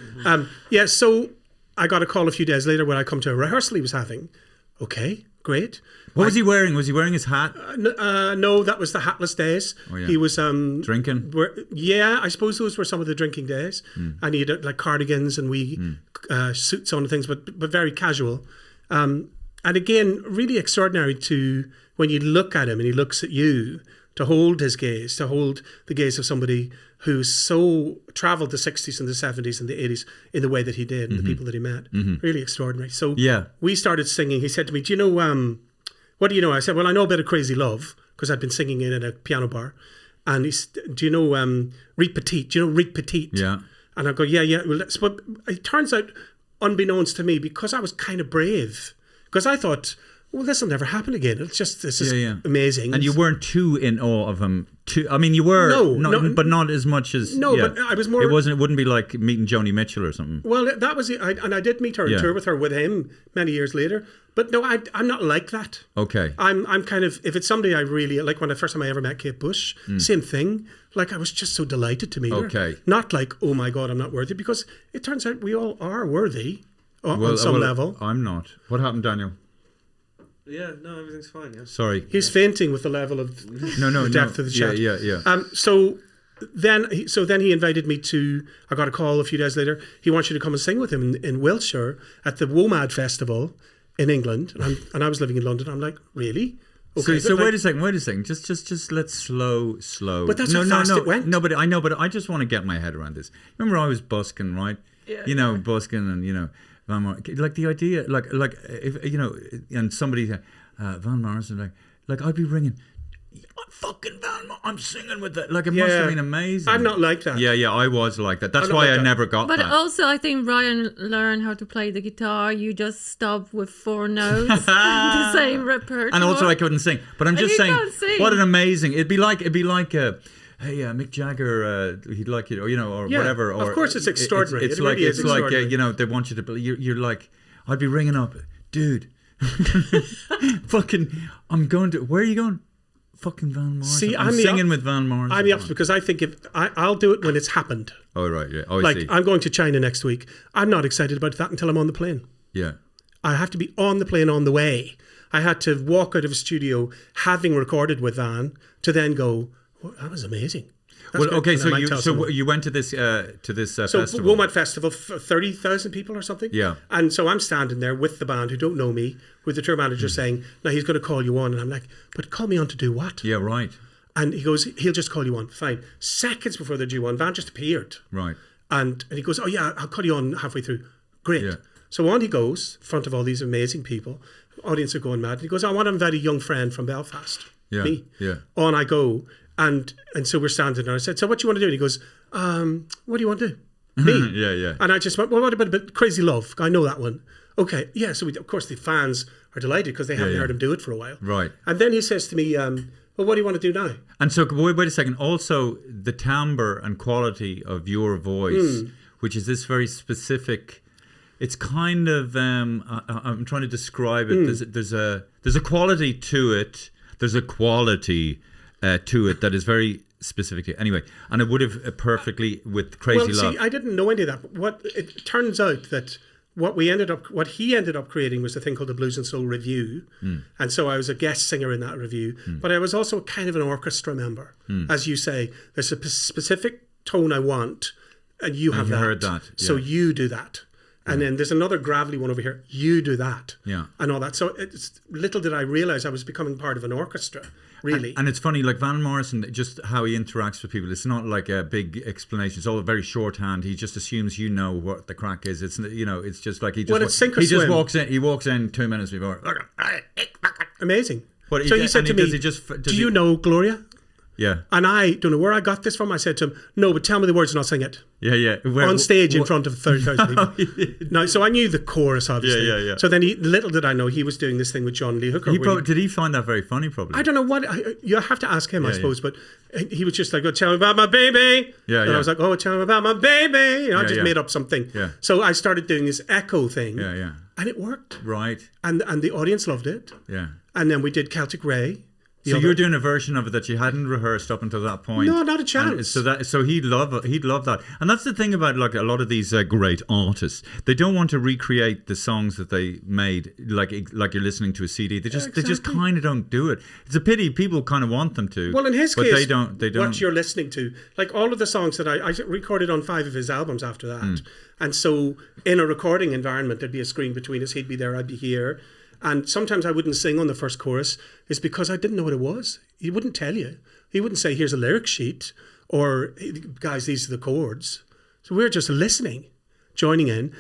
So I got a call a few days later when I come to a rehearsal he was having. Okay, great. What was he wearing? Was he wearing his hat? No, that was the hatless days. Oh, yeah. He was Drinking? I suppose those were some of the drinking days. And he had like cardigans and suits on and things, but very casual. And again, really extraordinary to when you look at him and he looks at you, to hold his gaze, to hold the gaze of somebody who's so travelled the 60s and the 70s and the 80s in the way that he did and the people that he met. Really extraordinary. So we started singing. He said to me, do you know, what do you know? I said, well, I know a bit of Crazy Love because I'd been singing it in a piano bar. And he said, do you know Rick Petit? Do you know Rick Petit? Yeah. And I go, yeah. Well, but it turns out, unbeknownst to me, because I was kind of brave, because I thought, well, this will never happen again. It's just, this is amazing. And you weren't too in awe of him. I mean, you were, but not as much as. No, but I was more. It wouldn't be like meeting Joni Mitchell or something. Well, that was it. And I did meet her and tour with her with him many years later. But no, I'm not like that. Okay. I'm kind of, if it's somebody I really like, when the first time I ever met Kate Bush, same thing. Like I was just so delighted to meet her. Okay. Not like, oh my God, I'm not worthy, because it turns out we all are worthy on some level. I'm not. What happened, Daniel? Yeah, no, everything's fine. Yeah. Sorry. He's fainting with the level of No, the depth of the chat. Yeah. So then he invited me to, I got a call a few days later, he wants you to come and sing with him in Wiltshire at the WOMAD Festival in England. And I was living in London. I'm like, really? So wait a second. Just let's slow. But that's how fast it went. No, but I know, but I just want to get my head around this. Remember, I was busking, right? Yeah. Busking, and Van Morrison, like the idea, like if and somebody, Van Morrison, like I'd be ringing. Fucking Van Morrison, I'm singing with that. Like it must have been amazing. I'm not like that. Yeah, I was like that. That's why I never got but that. But also, I think Ryan learned how to play the guitar. You just stop with 4 notes, the same repertoire. And also, I couldn't sing. But I'm just saying, what an amazing! It'd be like, hey, Mick Jagger, he'd like it, or whatever. Or of course, it's extraordinary. It's like they want you to. You're like, I'd be ringing up, dude. Fucking, I'm going to. Where are you going? Fucking Van Morrison. See, I'm singing with Van Morrison. I'm the opposite because I think I'll do it when it's happened. Oh right, yeah. Oh, like I'm going to China next week. I'm not excited about that until I'm on the plane. Yeah. I have to be on the plane on the way. I had to walk out of a studio having recorded with Van to then go, oh, that was amazing. Well, okay, so you went to this festival. So WOMAD Festival, 30,000 people or something. Yeah. And so I'm standing there with the band who don't know me, with the tour manager saying, now he's going to call you on. And I'm like, but call me on to do what? Yeah, right. And he goes, he'll just call you on. Fine. Seconds before they're due on, Van just appeared. Right. And he goes, oh yeah, I'll call you on halfway through. Great. Yeah. So on he goes, in front of all these amazing people. Audience are going mad. And he goes, I want to invite a young friend from Belfast. Yeah. Me. Yeah. On I go. And so we're standing there. I said, so what do you want to do? And he goes, what do you want to do? Me. Yeah. And I just went, well, what about Crazy Love? I know that one. Okay. Yeah. So of course the fans are delighted because they haven't heard him do it for a while. Right. And then he says to me, well, what do you want to do now? And so wait a second. Also, the timbre and quality of your voice, which is this very specific. It's kind of I'm trying to describe it. There's a quality to it. There's a quality to it that is very specific. Anyway, and it would have perfectly with Crazy Love. See, I didn't know any of that. But what it turns out that what he ended up creating was a thing called the Blues and Soul Review, and so I was a guest singer in that review. But I was also kind of an orchestra member, as you say. There's a specific tone I want, and you have that. Heard that. Yeah. So you do that. And then there's another gravelly one over here. You do that. Yeah. And all that. So little did I realize I was becoming part of an orchestra, really. And it's funny, like Van Morrison, just how he interacts with people. It's not like a big explanation. It's all very shorthand. He just assumes you know what the crack is. It's it's just like he just walks in. He walks in 2 minutes before. Amazing. But so he said to me, "Do you know Gloria?" Yeah. And I don't know where I got this from. I said to him, no, but tell me the words and I'll sing it. Yeah. On stage in front of 30,000 people. Now, so I knew the chorus, obviously. Yeah. So then little did I know he was doing this thing with John Lee Hooker. Did he find that very funny, probably? I don't know what. You have to ask him, I suppose. But he was just like, oh, tell me about my baby. Yeah. And I was like, oh, tell me about my baby. I just made up something. Yeah. So I started doing this echo thing. Yeah. And it worked. Right. And the audience loved it. Yeah. And then we did Celtic Ray. So you were doing a version of it that you hadn't rehearsed up until that point. No, not a chance. So he'd love that, and that's the thing about like a lot of these great artists. They don't want to recreate the songs that they made, like you're listening to a CD. They just kind of don't do it. It's a pity. People kind of want them to. Well, in his case, they don't. What you're listening to, like all of the songs that I recorded on 5 of his albums after that, and so in a recording environment, there'd be a screen between us. He'd be there, I'd be here. And sometimes I wouldn't sing on the first chorus. It's because I didn't know what it was. He wouldn't tell you. He wouldn't say, here's a lyric sheet, or guys, these are the chords. So we're just listening, joining in,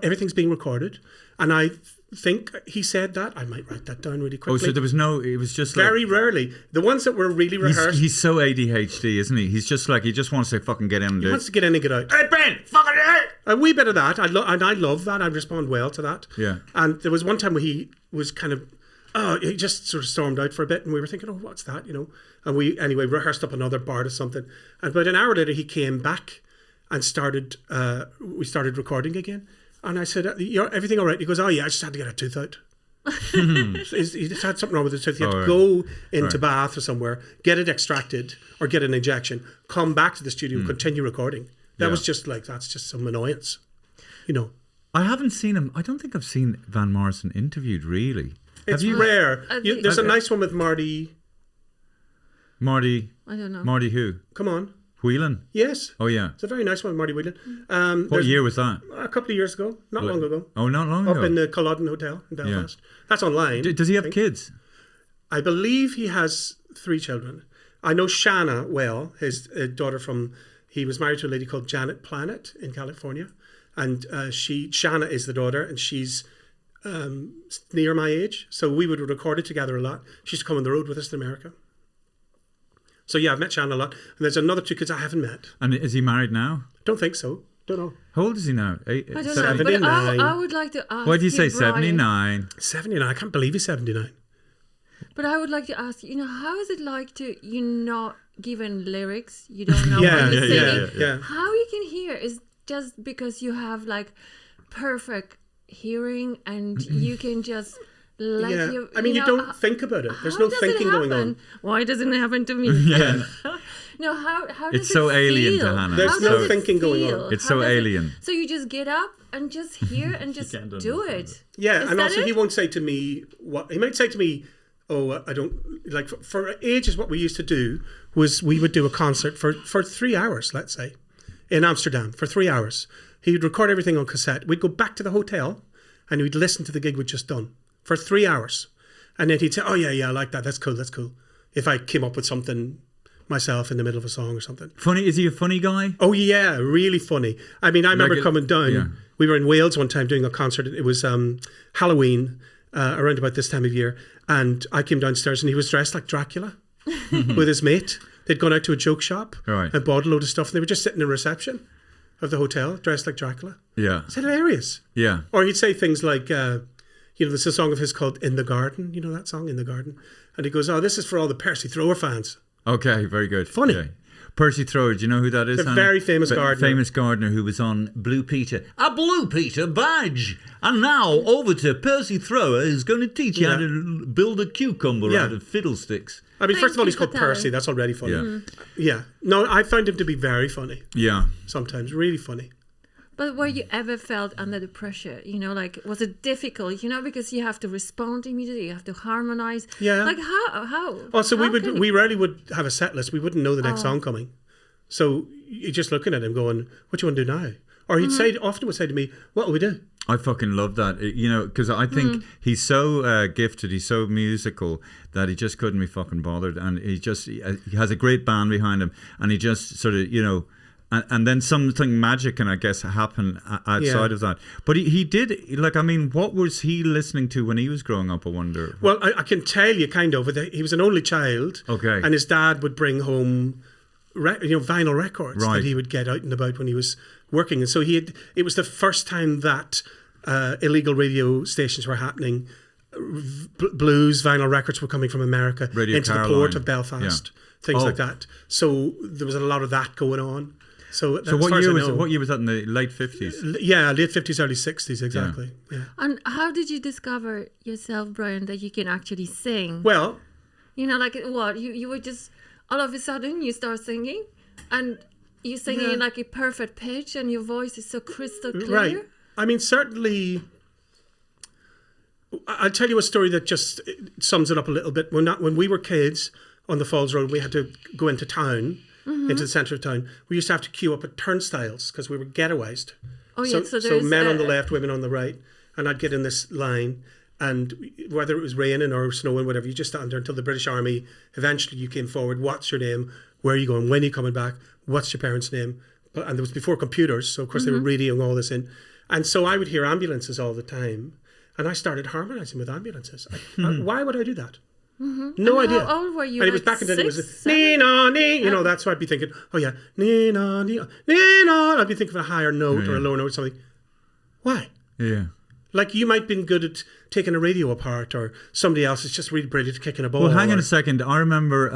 everything's being recorded. And I think he said that. I might write that down really quickly. Oh, so there was it was just very rarely. The ones that were really rehearsed. He's so ADHD, isn't he? He's just like, he just wants to fucking get in and do it. He wants to get in and get out. Hey, Ben, fucking it! A wee bit of that. I love that. I respond well to that. Yeah. And there was one time where he was kind of, he just sort of stormed out for a bit, and we were thinking, oh, what's that, And we, anyway, rehearsed up another part or something. And about an hour later, he came back and we started recording again. And I said, everything all right? He goes, oh, yeah, I just had to get a tooth out. He just had something wrong with his tooth. He had to go into Bath or somewhere, get it extracted or get an injection, come back to the studio, continue recording. That was just like, that's just some annoyance, I haven't seen him. I don't think I've seen Van Morrison interviewed, really. It's rare. There's a nice one with Marty. I don't know. Marty who? Come on. Whelan? Yes. Oh, yeah. It's a very nice one, Marty Whelan. What year was that? A couple of years ago. Not long ago. Oh, not long ago? Up in the Culloden Hotel in Belfast. That's online. Does he have kids? I believe he has 3 children. I know Shanna well, his daughter he was married to a lady called Janet Planet in California. And Shanna is the daughter, and she's near my age. So we would record it together a lot. She used to come on the road with us to America. So yeah, I've met Shanna a lot. And there's another 2 kids I haven't met. And is he married now? Don't think so. Don't know. How old is he now? I don't know, 79. but I would like to ask. Why do you say Brian, 79? 79. I can't believe he's 79. But I would like to ask, how is it like you're not given lyrics, you don't know Yeah, what you're singing. yeah. How you can hear is just because you have like perfect hearing and you can just I mean, you don't think about it. There's no thinking going on. Why doesn't it happen to me? Yeah. No, how does It's so it alien feel? to Hannah. There's How no does it thinking going feel? on. It's How so does it- alien. So you just get up and just hear and just can't do understand it. Yeah, Is and that also it? he won't say to me he might say to me, "Oh, I don't like." For ages, what we used to do was we would do a concert for 3 hours, let's say, in Amsterdam for 3 hours. He would record everything on cassette. We'd go back to the hotel, and we'd listen to the gig we'd just done for 3 hours, and then he'd say, "Oh yeah, I like that. That's cool. That's cool." If I came up with something myself in the middle of a song or something. Funny? Is he a funny guy? Oh yeah, really funny. I mean, I remember coming down. yeah. We were in Wales one time doing a concert. It was Halloween around about this time of year, and I came downstairs and he was dressed like Dracula with his mate. They'd gone out to a joke shop Right. and bought a load of stuff, and they were just sitting in reception of the hotel dressed like Dracula. Yeah. It's hilarious. Yeah. Or he'd say things like, there's a song of his called "In the Garden." You know that song, "In the Garden," and he goes, "Oh, this is for all the Percy Thrower fans." Okay, very good. Funny. Okay. Percy Thrower, do you know who that is? The Hannah? very famous gardener. Famous gardener who was on Blue Peter. A Blue Peter badge! And now over to Percy Thrower, who's going to teach you how to build a cucumber Yeah. out of fiddlesticks. I mean, Thank first of all, you he's called for telling. Percy. That's already funny. Yeah. Yeah. No, I found him to be very funny Yeah. sometimes, really funny. But were you ever felt under the pressure? Was it difficult? Because you have to respond immediately, you have to harmonize. Yeah. Like how? Also, How can we you- rarely would have a set list. We wouldn't know the next song coming. So you're just looking at him going, "What do you want to do now?" Or he'd often would say to me, "What will we do?" I fucking love that, because I think he's so gifted, he's so musical that he just couldn't be fucking bothered, and he has a great band behind him, and he just sort of, and then something magic can, I guess, happen outside of that. But he did, what was he listening to when he was growing up, I wonder? Well, I can tell you kind of. He was an only child. Okay. And his dad would bring home vinyl records Right. that he would get out and about when he was working. And so it was the first time that illegal radio stations were happening. Blues vinyl records were coming from America Radio into Caroline. the port of Belfast, things like that. So there was a lot of that going on. So what year was that, in the late 50s? Yeah, late 50s, early 60s, exactly. Yeah. And how did you discover yourself, Brian, that you can actually sing? Well, What? You were just, all of a sudden, you start singing, and you're singing in like a perfect pitch, and your voice is so crystal clear. right. I mean, certainly, I'll tell you a story that just sums it up a little bit. When we were kids on the Falls Road, we had to go into town, into the centre of town. We used to have to queue up at turnstiles because we were ghettoised. Oh, yeah, so so there's, men on the left, women on the right. And I'd get in this line, and whether it was raining or snowing, whatever, you just stand there until the British Army, eventually you came forward. What's your name? Where are you going? When are you coming back? What's your parents' name? And there was before computers, so of course they were radioing all this in. And so I would hear ambulances all the time, and I started harmonising with ambulances. Why would I do that? No And idea. How old were you? And it was like back in the day, it was 6, 7? nee, that's what I'd be thinking. Oh yeah, nee, I'd be thinking of a higher note or a lower note or something. Why? Yeah. Like you might have been good at taking a radio apart, or somebody else is just really brilliant at kicking a ball. Well, hang on or- a second. I remember,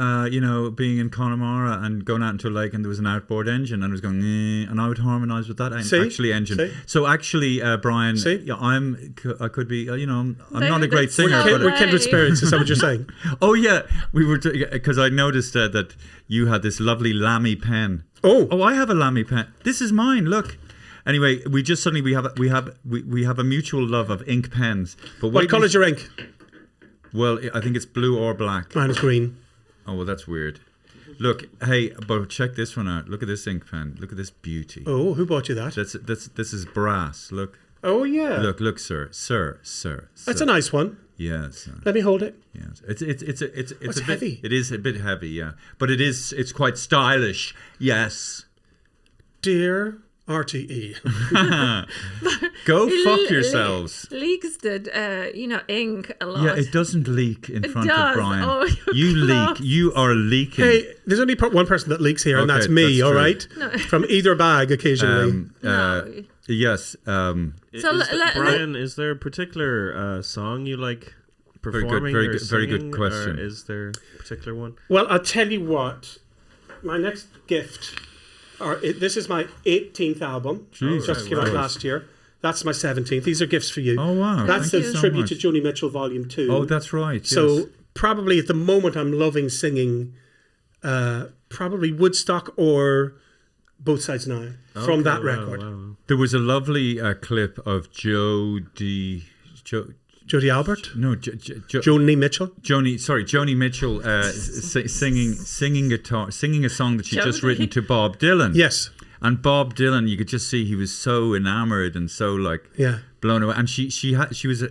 being in Connemara and going out into a lake, and there was an outboard engine, and it was going, and I would harmonise with that engine. See? So actually, Brian, See? yeah, I could be, I'm not a David, great that's singer, so but We're kindred spirits, is that what you're saying? oh yeah, we were because I noticed that you had this lovely Lamy pen. Oh, I have a Lamy pen. This is mine. Look. Anyway, we have a mutual love of ink pens. But what colour's your ink? Well, I think it's blue or black. Mine is green. Oh well, that's weird. Look, hey, but check this one out. Look at this ink pen. Look at this beauty. Oh, who bought you that? This is brass. Look. Oh yeah. Look, sir. That's a nice one. Yes. Let me hold it. Yes. It's a bit heavy. It is a bit heavy, yeah. But it's quite stylish. Yes. Dear RTE. Go fuck yourselves. Leaks did, ink a lot. Yeah, it doesn't leak in front does. of Brian. Oh, you leak. close. You are leaking. Hey, there's only one person that leaks here, and Okay, that's me, that's all true. right? No. From either bag occasionally. No. Yes. So Brian, is there a particular song you like Very good, performing very or good- very good singing, question. Or is there a particular one? Well, I'll tell you what. My next gift, this is my 18th album. Jesus Just came out Christ. last year. That's my 17th. These are gifts for you. Oh, wow. That's Thank the you so tribute much. to Joni Mitchell, Volume 2. Oh, that's right. Yes. So probably at the moment I'm loving singing probably Woodstock or Both Sides Now from that record. Wow. There was a lovely clip of Joni Jodie Albert? Joni Mitchell? singing a song that she'd just Jodie. written to Bob Dylan. Yes. And Bob Dylan, you could just see he was so enamored and so Yeah. blown away. And she was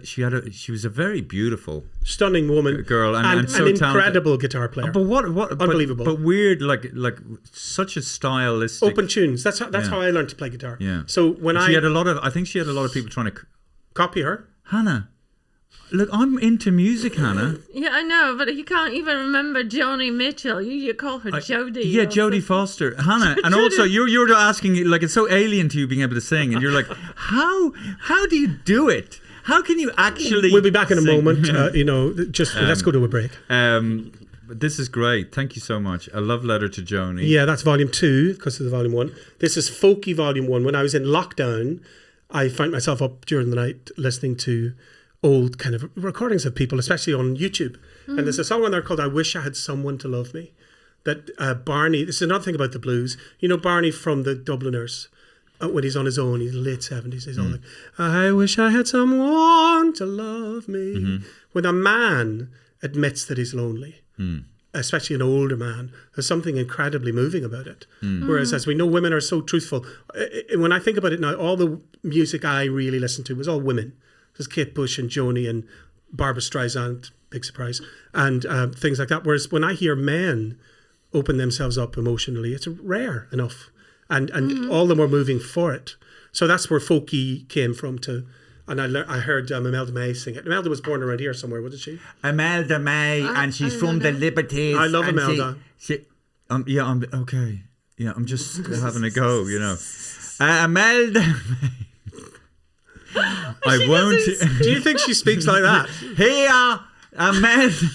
a very beautiful Stunning woman. girl and so an talented. incredible guitar player. But what Unbelievable. But weird, like such a stylistic. Open tunes. That's how I learned to play guitar. Yeah. So when I think she had a lot of people trying to copy her. Hannah. Look, I'm into music, Hannah. Yeah, I know, but you can't even remember Joni Mitchell. You call her Jodie. Yeah, or Jodie something. Foster, Hannah, and also you're asking, like, it's so alien to you being able to sing, and you're like, how do you do it? How can you actually? We'll be back in a sing? moment. Let's go to a break. But this is great. Thank you so much. A love letter to Joni. Yeah, that's Volume 2 because of the Volume 1. This is Folky Volume 1. When I was in lockdown, I found myself up during the night listening to old kind of recordings of people, especially on YouTube. And there's a song on there called I Wish I Had Someone to Love Me. That Barney, this is another thing about the blues. You know Barney from the Dubliners, when he's on his own, he's late 70s, he's all like, I wish I had someone to love me. When a man admits that he's lonely, especially an older man, there's something incredibly moving about it. Whereas, as we know, women are so truthful. When I think about it now, all the music I really listened to was all women. There's Kate Bush and Joni and Barbara Streisand, big surprise, and things like that. Whereas when I hear men open themselves up emotionally, it's rare enough. And all of them were moving for it. So that's where Folky came from too. And I heard Imelda May sing it. Imelda was born around here somewhere, wasn't she? Imelda May, and she's from the Liberties. I love and Imelda. I'm okay. Yeah, I'm just having a go, you know. Imelda May. I won't. Do you think she speaks like that? Here, Imelda.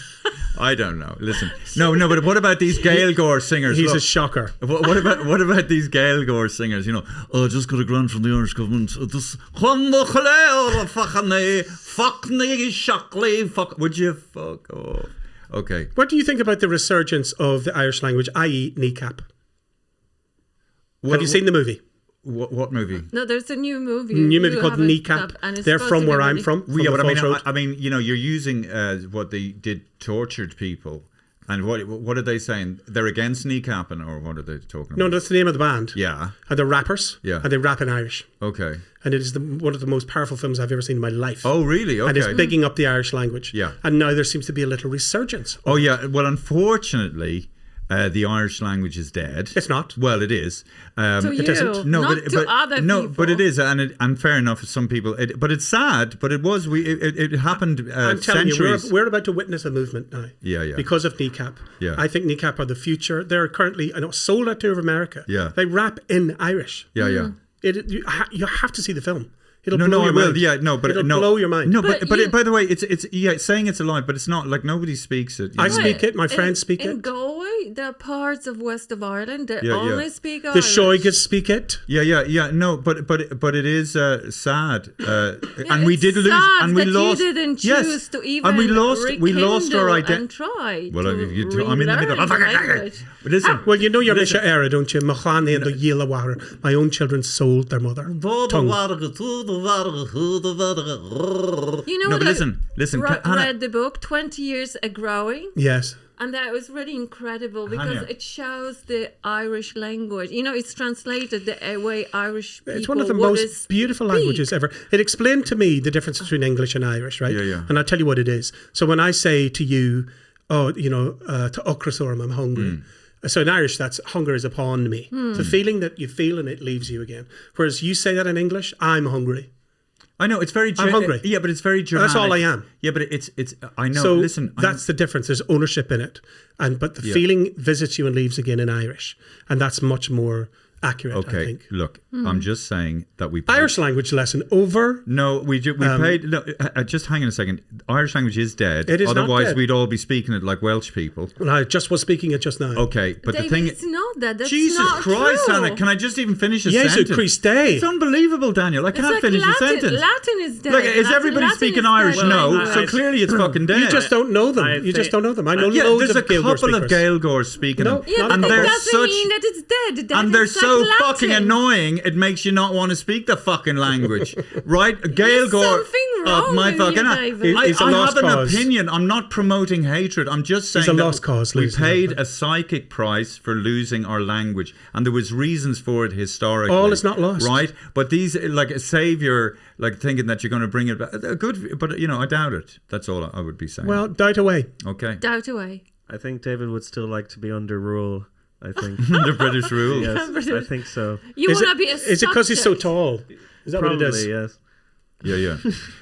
I don't know. Listen, no. But what about these Gaeilgeoir singers? He's Look, a shocker. what about these Gaeilgeoir singers? You know, I just got a grant from the Irish government. Fuck. Would you fuck off? Okay. What do you think about the resurgence of the Irish language, i.e. kneecap? Have you seen the movie? What movie? No, there's a new movie. New movie You called haven't Kneecap. and it's They're supposed from to be where I'm really- from. Yeah, but the Falls Road. I mean, you know, you're using what they did, tortured people, and what are they saying? They're against kneecapping, or what are they talking about? No, that's the name of the band. Yeah. And they're rappers. Yeah. And they rap in Irish. Okay. And it is one of the most powerful films I've ever seen in my life. Oh, really? Okay. And it's bigging up the Irish language. Yeah. And now there seems to be a little resurgence. Oh, yeah. Well, unfortunately, the Irish language is dead. It's not. Well, it is. To you, isn't. No, not but to other no, people. but it is, and fair enough. Some people, but it's sad. But it was. It happened. I'm telling centuries. you, we're about to witness a movement now. Yeah. Because of Kneecap. Yeah. I think Kneecap are the future. They're currently sold out to America. Yeah. They rap in Irish. Yeah. You have to see the film. It'll No, blow I your will. mind. Yeah, no, but It'll no, blow your mind. No, but you- by the way, it's saying it's alive, but it's not like nobody speaks it. I know. speak it. My friends speak in it. Galway, there are parts of west of Ireland that Yeah, only yeah. speak The Irish. Shoigas speak it. Yeah. No, but it is sad, and we it's did lose, sad and we that lost. You didn't yes, choose to even and we lost our rekindle identity. and try. Well, to I'm in the middle. relearn the language. But listen, Well, you know your Misha era, don't you? Machani and the Yilawara. My own children sold their mother. Tongue. You know No, what? but listen, I Hannah- read the book 20 Years a Growing. Yes. And that was really incredible because Hanya. it shows the Irish language. You know, it's translated the way Irish people It's one of the would most beautiful speak. languages ever. It explained to me the difference between English and Irish, right? Yeah. And I'll tell you what it is. So when I say to you, to Ocrasorm, I'm hungry. So in Irish, that's hunger is upon me. The feeling that you feel and it leaves you again. Whereas you say that in English, I'm hungry. I know it's very. I'm hungry. Yeah, but it's very dramatic. That's all I am. Yeah, but it's. I know. So Listen, that's the difference. There's ownership in it, but the feeling visits you and leaves again in Irish, and that's much more accurate. I okay. think. Look, I'm just saying that we. Irish language lesson over. No, we paid. No, just hang on a second. Irish language is dead. It is not Otherwise, dead. we'd all be speaking it like Welsh people. Well, I just was speaking it just now. Okay, but David, the thing. it's not that. That's Jesus not Christ, true. Anna! Can I just even finish a Jesu sentence? Christe. It's unbelievable, Daniel. I It's can't like finish Latin. a sentence. Latin is dead. Look, is everybody Latin speaking is Irish? dead. No. I- So clearly it's fucking dead. You just don't know them. I You just think- don't know them. I know Yeah, loads there's a of Gaeilgeoir couple of speakers. Gaeilgeours speaking No, them. yeah, Yeah, and but they're that doesn't such mean that it's dead. That and they're is so like fucking Latin. annoying it makes you not want to speak the fucking language. Right? Gaeilgeoir something wrong my with fucking you, David. I It's a lost have an cause. opinion. I'm not promoting hatred. I'm just saying a that lost cause, we losing paid it. a psychic price for losing our language, and there was reasons for it historically. All is not lost. Right? But these like a savior like thinking that you're going to bring it back. Good, but I doubt it. That's all I would be saying. Well, doubt away. okay. Doubt away. I think David would still like to be under rule. I think. The British rule. Yes, I think so. You Is want to it, be a is it because he's so subject. tall? Is that Probably, what it is? yes. Yeah.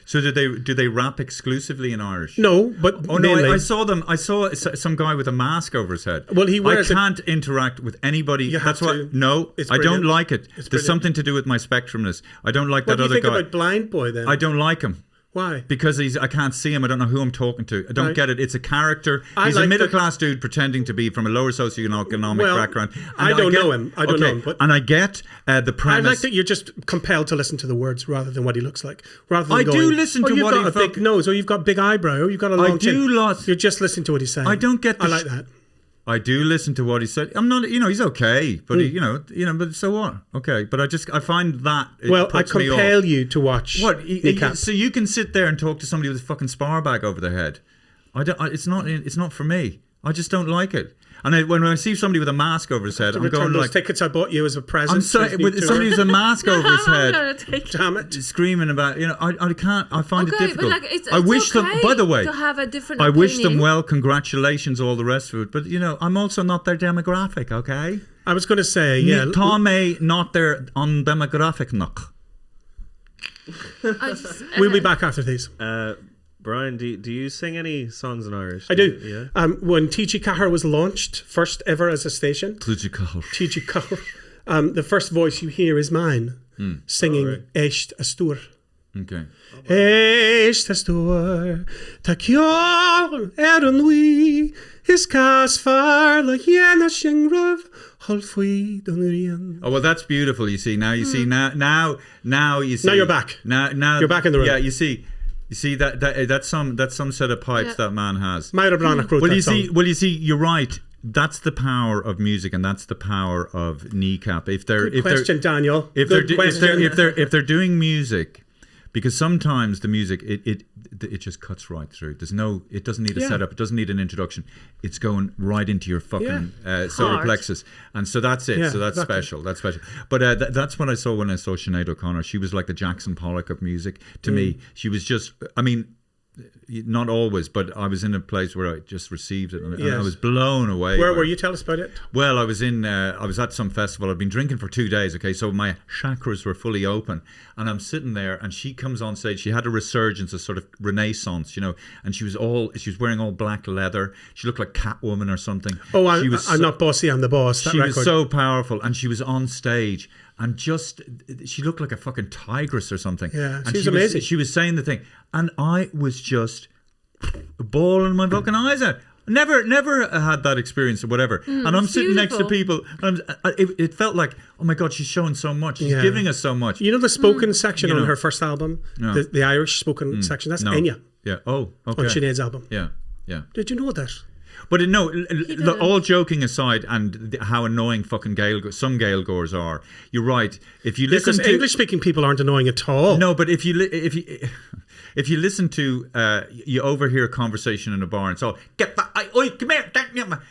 So do they rap exclusively in Irish? No, but Oh no! mainly. I saw them. I saw some guy with a mask over his head. Well, he wears I it- can't interact with anybody. You That's have why. to. No, It's I don't brilliant. like it. It's There's brilliant. something to do with my spectrumness. I don't like What do that you other think guy. about Blind Boy then? I don't like him. Why? Because I can't see him. I don't know who I'm talking to. I don't Right. get it. It's a character. I He's like a the- middle class dude pretending to be from a lower socioeconomic Well, background. I don't know him. I don't know him, but- and I get the I premise. like that you're just compelled to listen to the words rather than what he looks like. Rather than I going, do listen to you've what got he a big fuck- nose, or you've got big eyebrow, or you've got a long do chin. lot- You're just listening to what he's saying. I don't get I the like that. I do listen to what he said. I'm not, he's okay, but he, but so what? Okay, but I find that it Well, I puts me compel off. you to watch What? Kneecap. So you can sit there and talk to somebody with a fucking spar bag over their head. It's not for me. I just don't like it. And when I see somebody with a mask over his head, I'm Return going those like, tickets I bought you as a present. I'm sorry, to his new with tour. somebody with a mask over his I'm head. gonna take Damn it. Screaming about, I can't. I find it Okay, difficult. but like it's I wish them. okay By the way, to have a different I wish them opinion. well. Congratulations, all the rest of it. But I'm also not their demographic. Okay. I was going to say, yeah. Tom A. not their on demographic knock. We'll be back after these. Brian, do you sing any songs in Irish? I do. Yeah. When TG Cahir was launched, first ever as a station, TG Cahir, the first voice you hear is mine, singing Éist Astur. Okay. Éist Astur, ta ceol an wi, is cas far la hiena shingrav, hol fui don rian. Oh well, that's beautiful. You see now. You see now you see. Now you're back. Now You're back in the room. Yeah, you see that's some set of pipes that man has. Myra Branagh wrote Well, that you song. see, you're right. That's the power of music, and that's the power of Kneecap. If they're Good question, Daniel. if Good they're question. if they're doing music, because sometimes the music it just cuts right through. It doesn't need a setup. It doesn't need an introduction. It's going right into your fucking solar Heart. plexus, and so that's it. Yeah, so that's exactly. special. That's special. But that's what I saw when I saw Sinead O'Connor. She was like the Jackson Pollock of music to me. She was just. I mean. Not always, but I was in a place where I just received it, and I Yes. was blown away. Where by were it. you? Tell us about it. Well, I was at some festival. I'd been drinking for 2 days. Okay, so my chakras were fully open, and I'm sitting there, and she comes on stage. She had a resurgence, a sort of renaissance, and she was wearing all black leather. She looked like Catwoman or something. Oh, I'm not bossy, I'm the boss. That She record. was so powerful, and she was on stage. And she looked like a fucking tigress or something. Yeah, and she was amazing. She was saying the thing, and I was just bawling my fucking eyes out. Never had that experience or whatever. And I'm sitting next to people, and it felt like, oh my God, she's showing so much. She's giving us so much. You know the spoken section You on know. her first album, No. the Irish spoken section. That's No. Enya Yeah. Oh, okay. on Sinead's album. Yeah. Did you know that? But no, didn't. all joking aside, and how annoying fucking some Gaeilgeours are. You're right. If you listen Because to English-speaking people aren't annoying at all. No, but if you listen to, you overhear a conversation in a bar and it's all get back, oi, oi, come here.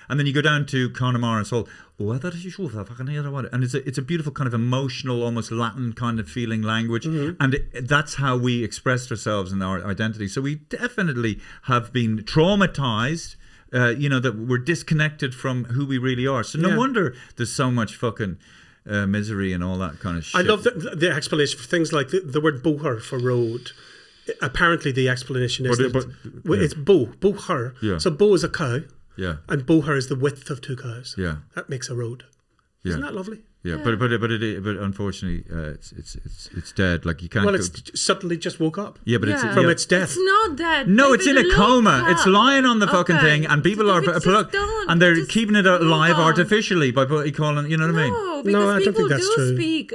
And then you go down to Connemara and Seoul. And it's a beautiful kind of emotional, almost Latin kind of feeling language. And that's how we expressed ourselves in our identity. So we definitely have been traumatized, that we're disconnected from who we really are. So no wonder there's so much fucking misery and all that kind of shit. I love the explanation for things like the word boher for road. Apparently the explanation is it's boher. Yeah. So bo is a cow. Yeah. And boher is the width of two cows. Yeah. That makes a road. Yeah. Isn't that lovely? Yeah, but unfortunately, it's dead. Like you can't. Well, it's suddenly just woke up. Yeah, but it's from its death. It's not dead. No, it's in a coma. It's lying on the fucking thing, and people are and they're keeping it alive artificially by calling. You know what I mean? No, because I don't people think that's true. speak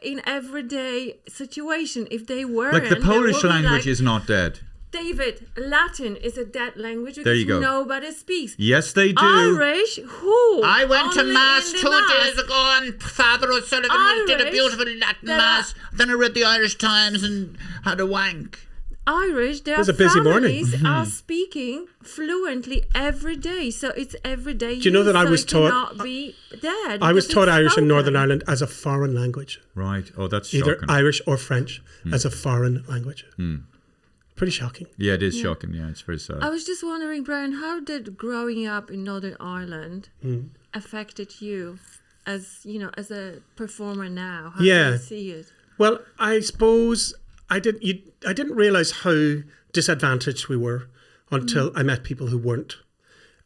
in everyday situation. If they weren't, Like the Polish there would be language is not dead. David, Latin is a dead language There you because go. nobody speaks. Yes, they do. Irish, who? I went to Only Mass in 2 the days ago and Father O'Sullivan did a Irish, beautiful Latin there Mass. Then I read the Irish Times and had a wank. Irish, their was a busy morning. families are speaking fluently every day. So it's every day. Do you know that I was taught? Cannot be dead. I was because taught it's Irish in spoken. Northern Ireland as a foreign language. Right. Oh, that's Either shocking. Irish or French as a foreign language. Pretty shocking. Yeah, it is shocking. Yeah, it's very sad. I was just wondering, Brian, how did growing up in Northern Ireland affected you as a performer now? How do you see it? Well, I suppose I didn't realize how disadvantaged we were until I met people who weren't.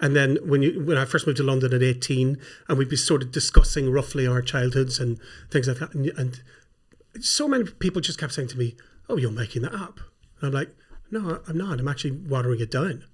And then when I first moved to London at 18, and we'd be sort of discussing roughly our childhoods and things like that, and so many people just kept saying to me, "Oh, you're making that up." And I'm like, "No, I'm not. I'm actually watering it down."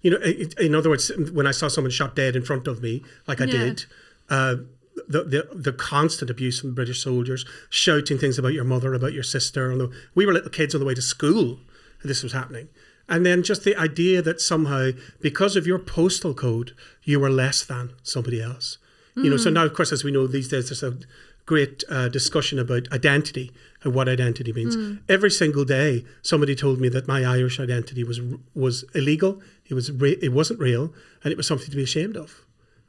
In other words, when I saw someone shot dead in front of me, like I did, the constant abuse from British soldiers, shouting things about your mother, about your sister. We were little kids on the way to school, and this was happening. And then just the idea that somehow, because of your postal code, you were less than somebody else. So now, of course, as we know these days, there's a great discussion about identity and what identity means. Every single day, somebody told me that my Irish identity was illegal. It wasn't real, and it was something to be ashamed of.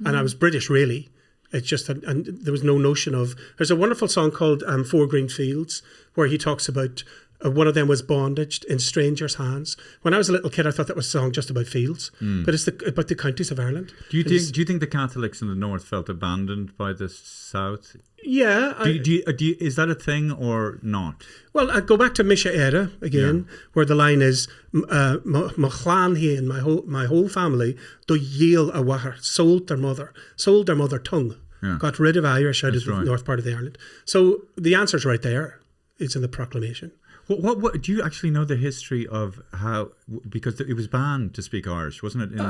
And I was British, really. It's just that, and there was no notion of. There's a wonderful song called "Four Green Fields," where he talks about. One of them was bondage in strangers' hands. When I was a little kid, I thought that was a song just about fields, but it's about the counties of Ireland. Do you think the Catholics in the north felt abandoned by the south? Yeah. Is that a thing or not? Well, I go back to Misha Era again, where the line is, "Machlan and my whole family do yield a wahar, sold their mother tongue, got rid of Irish out of the north part of the Ireland." So the answer's right there. It's in the proclamation. What do you actually know the history of how? Because it was banned to speak Irish, wasn't it?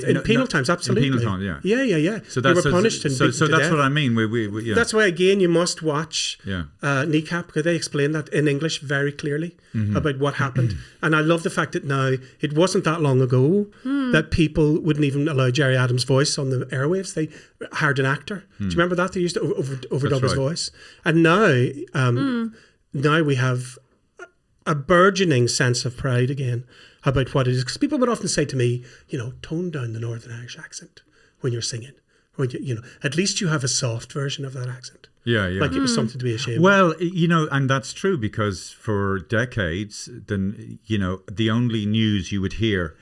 In penal times, absolutely. In penal times, yeah. So they were punished and beaten to that's death. what I mean. We That's why again you must watch Kneecap, because they explain that in English very clearly about what happened. And I love the fact that now it wasn't that long ago that people wouldn't even allow Gerry Adams' voice on the airwaves. They hired an actor. Do you remember that? They used to overdub his voice. And now. Now we have a burgeoning sense of pride again about what it is. Because people would often say to me, tone down the Northern Irish accent when you're singing. When at least you have a soft version of that accent. Yeah. Like it was something to be ashamed of. Well, and that's true because for decades, then, the only news you would hear,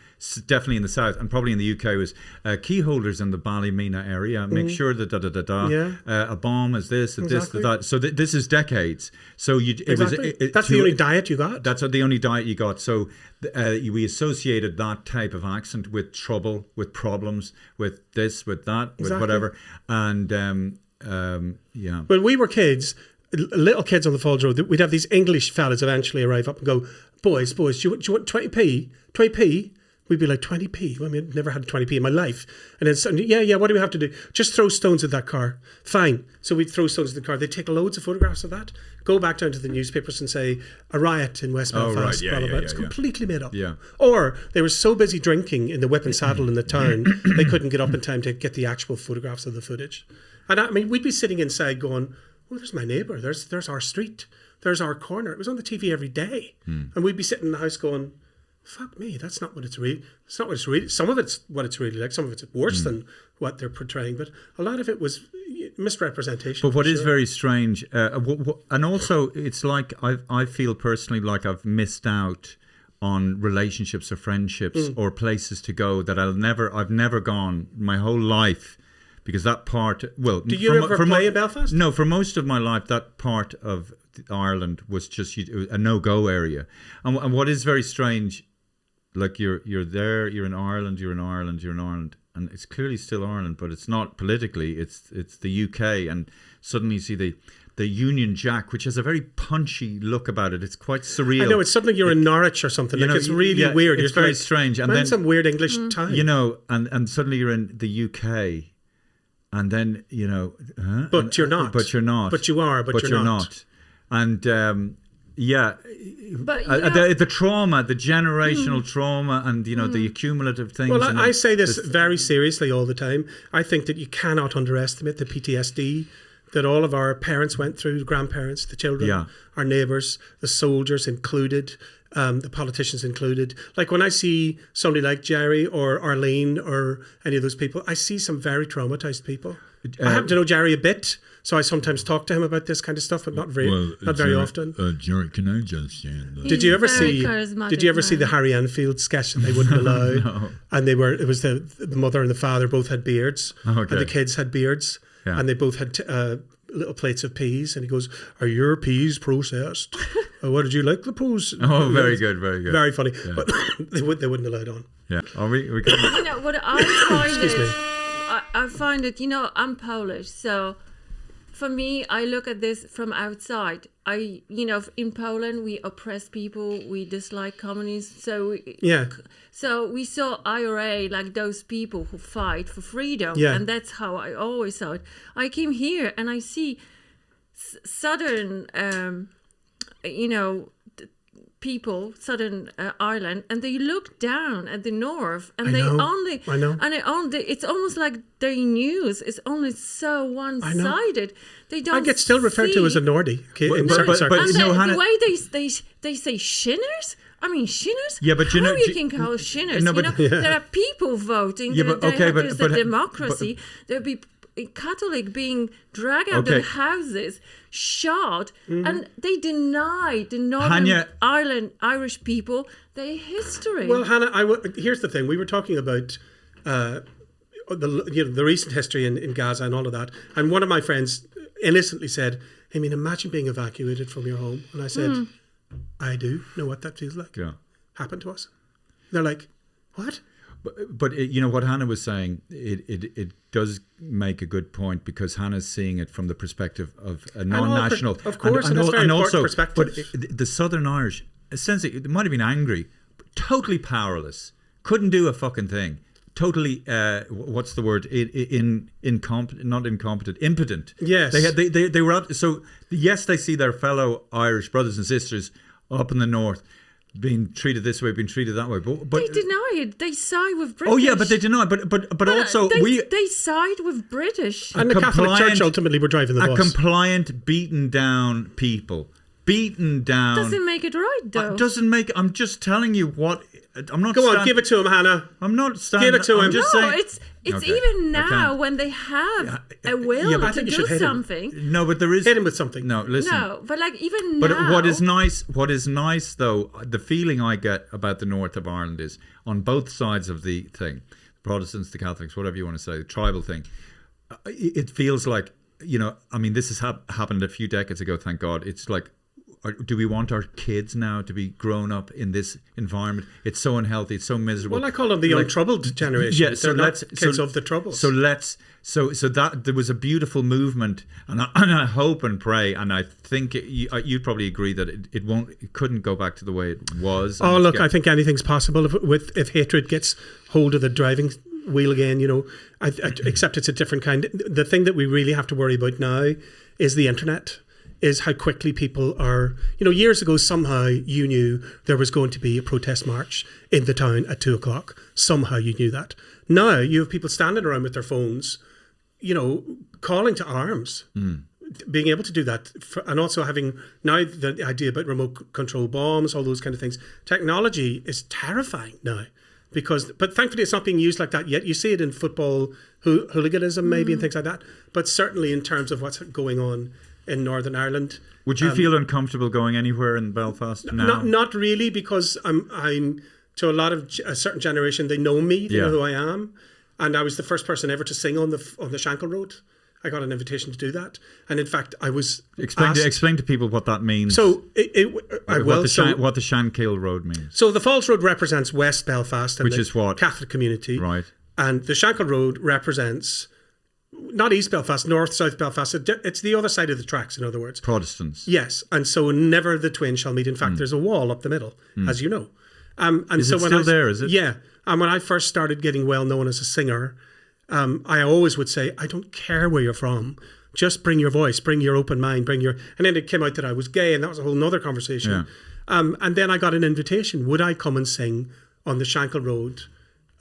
definitely in the South and probably in the UK, was key holders in the Ballymena area. Make sure that a bomb is this and this and that. So this is decades. So that's the only diet you got. That's the only diet you got. So we associated that type of accent with trouble, with problems, with this, with that, with whatever. And when we were kids, little kids on the Falls Road, we'd have these English fellas eventually arrive up and go, boys, do you want 20p? 20p? We'd be like, 20p? Well, I mean, I've never had 20p in my life. And then, what do we have to do? Just throw stones at that car. Fine. So we'd throw stones at the car. They'd take loads of photographs of that, go back down to the newspapers and say, a riot in West Belfast, blah, blah, blah. It's completely made up. Yeah. Or they were so busy drinking in the whip and saddle in the town, they couldn't get up in time to get the actual photographs of the footage. And I mean, we'd be sitting inside going, oh, there's my neighbour. There's our street. There's our corner. It was on the TV every day. And we'd be sitting in the house going, fuck me, that's not what it's really. It's not what it's really. Some of it's what it's really like. Some of it's worse than what they're portraying. But a lot of it was misrepresentation. But what is very strange, and also it's like I feel personally like I've missed out on relationships or friendships or places to go that I've never gone my whole life, because that part. Well, do you ever play in Belfast? No, for most of my life, that part of Ireland was just a no-go area, and what is very strange. Like you're there, you're in Ireland, and it's clearly still Ireland, but it's not politically. It's the UK, and suddenly you see the Union Jack, which has a very punchy look about it. It's quite surreal. I know, it's something you're in Norwich or something. Like, it's really weird. It's very strange. And then some weird English time. And suddenly you're in the UK, and then but you're not. But you're not. But you are. But you're not. And but the trauma, the generational trauma, and the accumulative things. Well, I say this very seriously all the time. I think that you cannot underestimate the PTSD that all of our parents went through, the grandparents, the children, our neighbours, the soldiers included, the politicians included. Like when I see somebody like Jerry or Arlene or any of those people, I see some very traumatised people. I happen to know Jerry a bit, so I sometimes talk to him about this kind of stuff, but not very often. Jerry, can I just say that? Did you ever see the Harry Enfield sketch that they wouldn't allow? No. And it was the mother and the father both had beards, Okay. and the kids had beards, and they both had little plates of peas, and he goes, "Are your peas processed? What did you like the peas?" Oh, very good, very good. Very funny, but they wouldn't allow it on. Yeah. Are we can... What I find Excuse me. I find it, I'm Polish, so for me, I look at this from outside. In Poland, we oppress people, we dislike communists, so we saw IRA like those people who fight for freedom, and that's how I always saw it. I came here and I see southern, people, Southern Ireland, and they look down at the north, and it's almost like their news is only so one-sided. They don't. I get still referred to as a Nordy. In certain circles. The way they say shinners. I mean, shinners? Yeah, but how you can call shinners? There are people voting. There's a democracy. There'll be Catholic being dragged out of their houses, shot, and they deny the Northern Ireland Irish people their history. Well, Hannah, here's the thing: we were talking about the recent history in Gaza and all of that, and one of my friends innocently said, "I mean, imagine being evacuated from your home," and I said, "I do know what that feels like. Yeah, happened to us." They're like, "What?" But what Hannah was saying, it does make a good point, because Hannah's seeing it from the perspective of a non-national, of course, and that's very important perspective. But the Southern Irish, essentially, they might have been angry, but totally powerless, couldn't do a fucking thing, totally. What's the word? Not incompetent, impotent. Yes, they were out. So yes, they see their fellow Irish brothers and sisters up in the north being treated this way, being treated that way, but they deny it. They side with British. Oh yeah, but they deny. But also they side with British. And the Catholic Church ultimately were driving the bus. A compliant, beaten down people, beaten down. Doesn't make it right though. Doesn't make. I'm just telling you what. I'm not. Go on, give it to him, Hannah. I'm not standing. Give it to him. Just saying, it's okay, even now when they have a will to do something. No, but there is hit him with something. No, listen. No, but like even now. But what is nice though, the feeling I get about the north of Ireland is on both sides of the thing, the Protestants, the Catholics, whatever you want to say, the tribal thing. It feels like I mean, this has happened a few decades ago. Thank God. It's like. Do we want our kids now to be grown up in this environment? It's so unhealthy. It's so miserable. Well, I call them the untroubled generation. Yeah, so let's kids of the troubles. So that there was a beautiful movement, and I hope and pray, and I think you'd probably agree that it couldn't go back to the way it was. Oh, look, I think anything's possible if hatred gets hold of the driving wheel again. Except it's a different kind. The thing that we really have to worry about now is the internet. Is how quickly people are, years ago, somehow you knew there was going to be a protest march in the town at 2:00. Somehow you knew that. Now you have people standing around with their phones, calling to arms. being able to do that, and also having now the idea about remote control bombs, all those kind of things, technology is terrifying now. But thankfully it's not being used like that yet. You see it in football hooliganism maybe and things like that. But certainly in terms of what's going on in Northern Ireland. Would you feel uncomfortable going anywhere in Belfast now? Not really, because I'm to a lot of a certain generation, they know me, they know who I am. And I was the first person ever to sing on the Shankill Road. I got an invitation to do that, and in fact, I was explain to people what that means. So, what the Shankill Road means. So the Falls Road represents West Belfast, and which is what Catholic community, right? And the Shankill Road represents not East Belfast, North, South Belfast. It's the other side of the tracks, in other words. Protestants. Yes, and so never the twain shall meet. In fact, there's a wall up the middle, as you know. And is it still there? Is it? Yeah. And when I first started getting well known as a singer, I always would say, I don't care where you're from. Just bring your voice, bring your open mind, and then it came out that I was gay, and that was a whole nother conversation. Yeah. And then I got an invitation. Would I come and sing on the Shankill Road?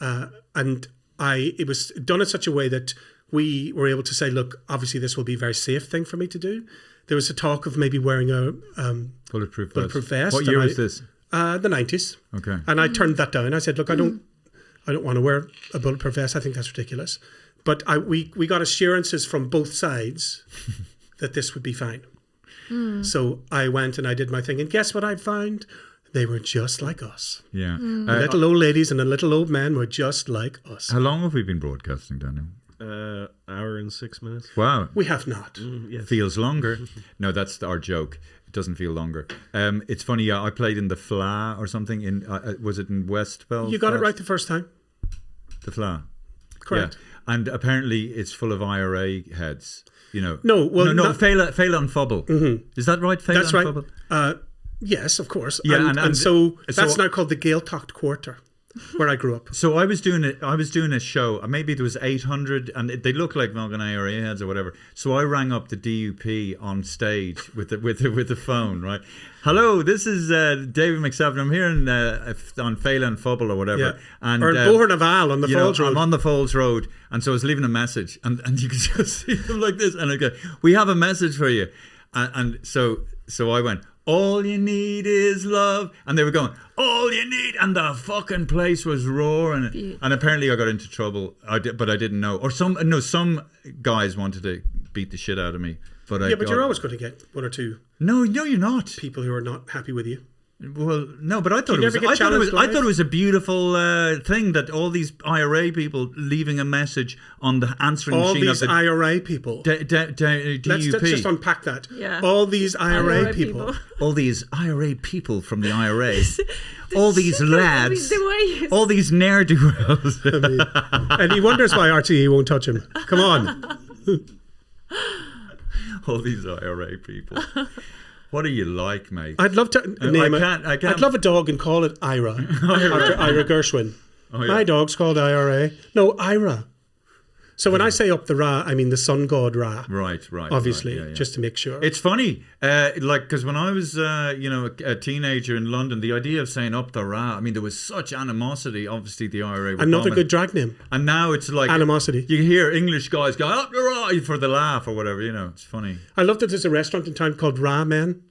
And it was done in such a way that we were able to say, look, obviously this will be a very safe thing for me to do. There was a talk of maybe wearing a bulletproof vest. What year was this? The 90s. Okay. And I turned that down. I said, look, I don't want to wear a bulletproof vest. I think that's ridiculous. But we got assurances from both sides that this would be fine. So I went and I did my thing. And guess what I found? They were just like us. Yeah. The little old ladies and the little old men were just like us. How long have we been broadcasting, Daniel? Hour and 6 minutes. Wow. We have not. Yes. Feels longer. No, that's our joke. It doesn't feel longer. It's funny. I played in the Fla or something. Was it in West Belfast? You got it right the first time. The Fla. Correct. Yeah. And apparently it's full of IRA heads. You know. No. Féile an Phobal. Mm-hmm. Is that right? Féile that's an right. Phobal? Yes, of course. Yeah, and so that's now called the Gaeltacht Quarter, where I grew up. So I was doing a show. Maybe there was 800, and they look like Morgan IRA heads or whatever. So I rang up the DUP on stage with the phone. Right, hello, this is David McSavin. I'm here on Féile an Phobal or whatever. Yeah. And or Boher Naval on the Falls Road. I'm on the Falls Road, and so I was leaving a message, and you could just see them like this, and I go, "We have a message for you," and so I went, all you need is love. And they were going, all you need. And the fucking place was roaring. And apparently I got into trouble. But I didn't know. Or some guys wanted to beat the shit out of me. But you're always going to get one or two. No, you're not. People who are not happy with you. Well, no, but I thought it was a beautiful thing that all these IRA people leaving a message on the answering all machine. All these IRA people. DUP. Let's just unpack that. Yeah. All these IRA people. All these IRA people from the IRA. All these lads. All these ne'er-do-wells. And he wonders why RTE won't touch him. Come on. All these IRA people. What are you like, mate? I'd love to name it. I'd love a dog and call it Ira after Ira Gershwin. Oh, yeah. My dog's called IRA. No, Ira. So when I say up the Ra, I mean the sun god Ra. Right. Obviously, right, yeah. just to make sure. It's funny, because when I was, a teenager in London, the idea of saying up the Ra, I mean, there was such animosity. Obviously, the IRA were Another good drag name. And now it's like animosity. You hear English guys go up the Ra for the laugh or whatever. It's funny. I love that there's a restaurant in town called Ra Men.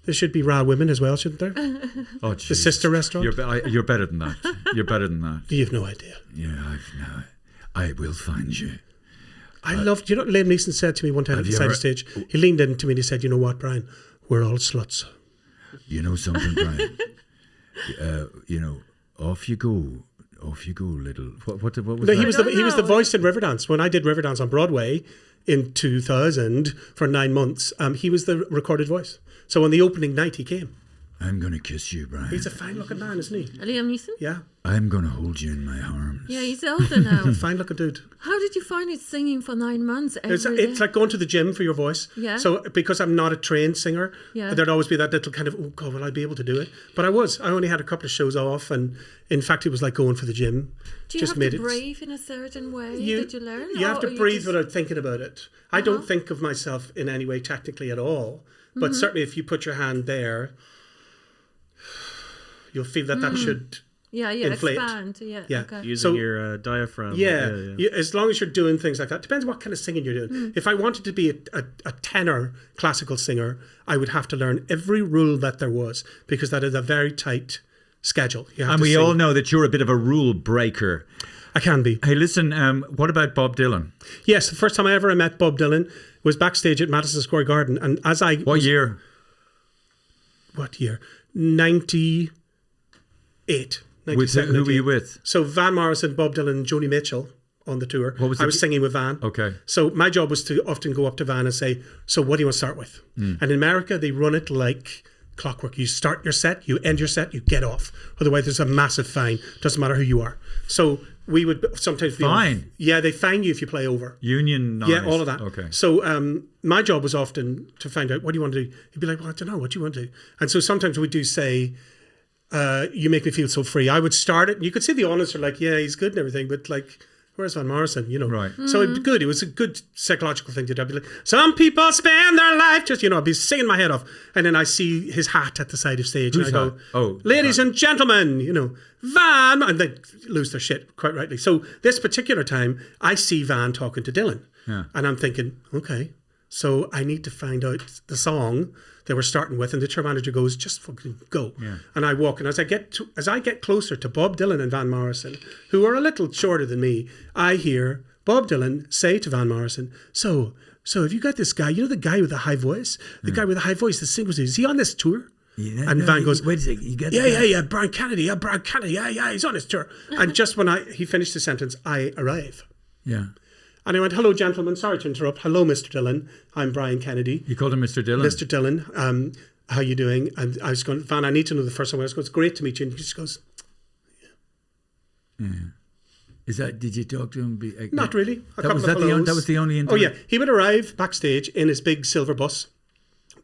There should be Ra Women as well, shouldn't there? Oh, the sister restaurant. You're better than that. You're better than that. You have no idea. Yeah, I will find you. I loved, Liam Neeson said to me one time at the side of stage, he leaned in to me and he said, you know what, Brian, we're all sluts. You know something, Brian? Off you go, little. What was that? He was the voice in Riverdance. When I did Riverdance on Broadway in 2000 for 9 months, he was the recorded voice. So on the opening night, he came. I'm going to kiss you, Brian. He's a fine-looking man, isn't he? Liam Neeson? Yeah. I'm going to hold you in my arms. Yeah, he's older now. Fine-looking dude. How did you find it singing for 9 months It's like going to the gym for your voice. Yeah. So because I'm not a trained singer, there'd always be that little kind of, oh God, will I be able to do it? But I was. I only had a couple of shows off, and in fact, it was like going for the gym. Do you have to breathe in a certain way that you learn? You have to breathe without thinking about it. I don't think of myself in any way technically at all. But certainly if you put your hand there, you'll feel that should Yeah, inflate. expand. Yeah, Yeah. okay. Using So- your diaphragm. Yeah, as long as you're doing things like that. Depends what kind of singing you're doing. If I wanted to be a tenor classical singer, I would have to learn every rule that there was, because that is a very tight schedule. You have And to we sing. all know that you're a bit of a rule breaker. I can be. Hey, listen, what about Bob Dylan? Yes, the first time I ever met Bob Dylan was backstage at Madison Square Garden. And as I... What year? What year? 98. With 97, who were you 98. with? So Van Morrison, Bob Dylan, and Joni Mitchell on the tour. What was I the- was singing with Van. Okay. So my job was to often go up to Van and say, so what do you want to start with? And in America, they run it like clockwork. You start your set, you end your set, you get off. Otherwise, there's a massive fine. Doesn't matter who you are. So we would sometimes be Fine? Yeah, they fine you if you play over. Union. Yeah, all of that. Okay. So my job was often to find out, what do you want to do? He'd be like, well, I don't know. What do you want to do? And so sometimes we do say, you make me feel so free. I would start it. And you could see the audience are like, yeah, he's good and everything. But like, where's Van Morrison? You know. Right. So it'd be good. It was a good psychological thing to do. I'd be like, some people spend their life just, I'd be singing my head off. And then I see his hat at the side of stage. Whose and I go, hat? Oh, ladies and gentlemen, Van. And they lose their shit, quite rightly. So this particular time, I see Van talking to Dylan. Yeah. And I'm thinking, okay, so I need to find out the song they were starting with, and the tour manager goes, just fucking go. Yeah. And I walk, and as I get closer to Bob Dylan and Van Morrison, who are a little shorter than me, I hear Bob Dylan say to Van Morrison, so have you got this guy, the guy with the high voice? The guy with the high voice that sings, is he on this tour? Yeah, And Van goes, wait a second, you got yeah, Brian Kennedy, yeah, he's on his tour. And just when he finished the sentence, I arrive. Yeah. And I went, hello, gentlemen. Sorry to interrupt. Hello, Mr. Dylan. I'm Brian Kennedy. You called him Mr. Dylan? Mr. Dylan, how you doing? And I was going, Van, I need to know the first song. I was going, it's great to meet you. And he just goes, Did you talk to him? not really. That was the only Oh, yeah. He would arrive backstage in his big silver bus.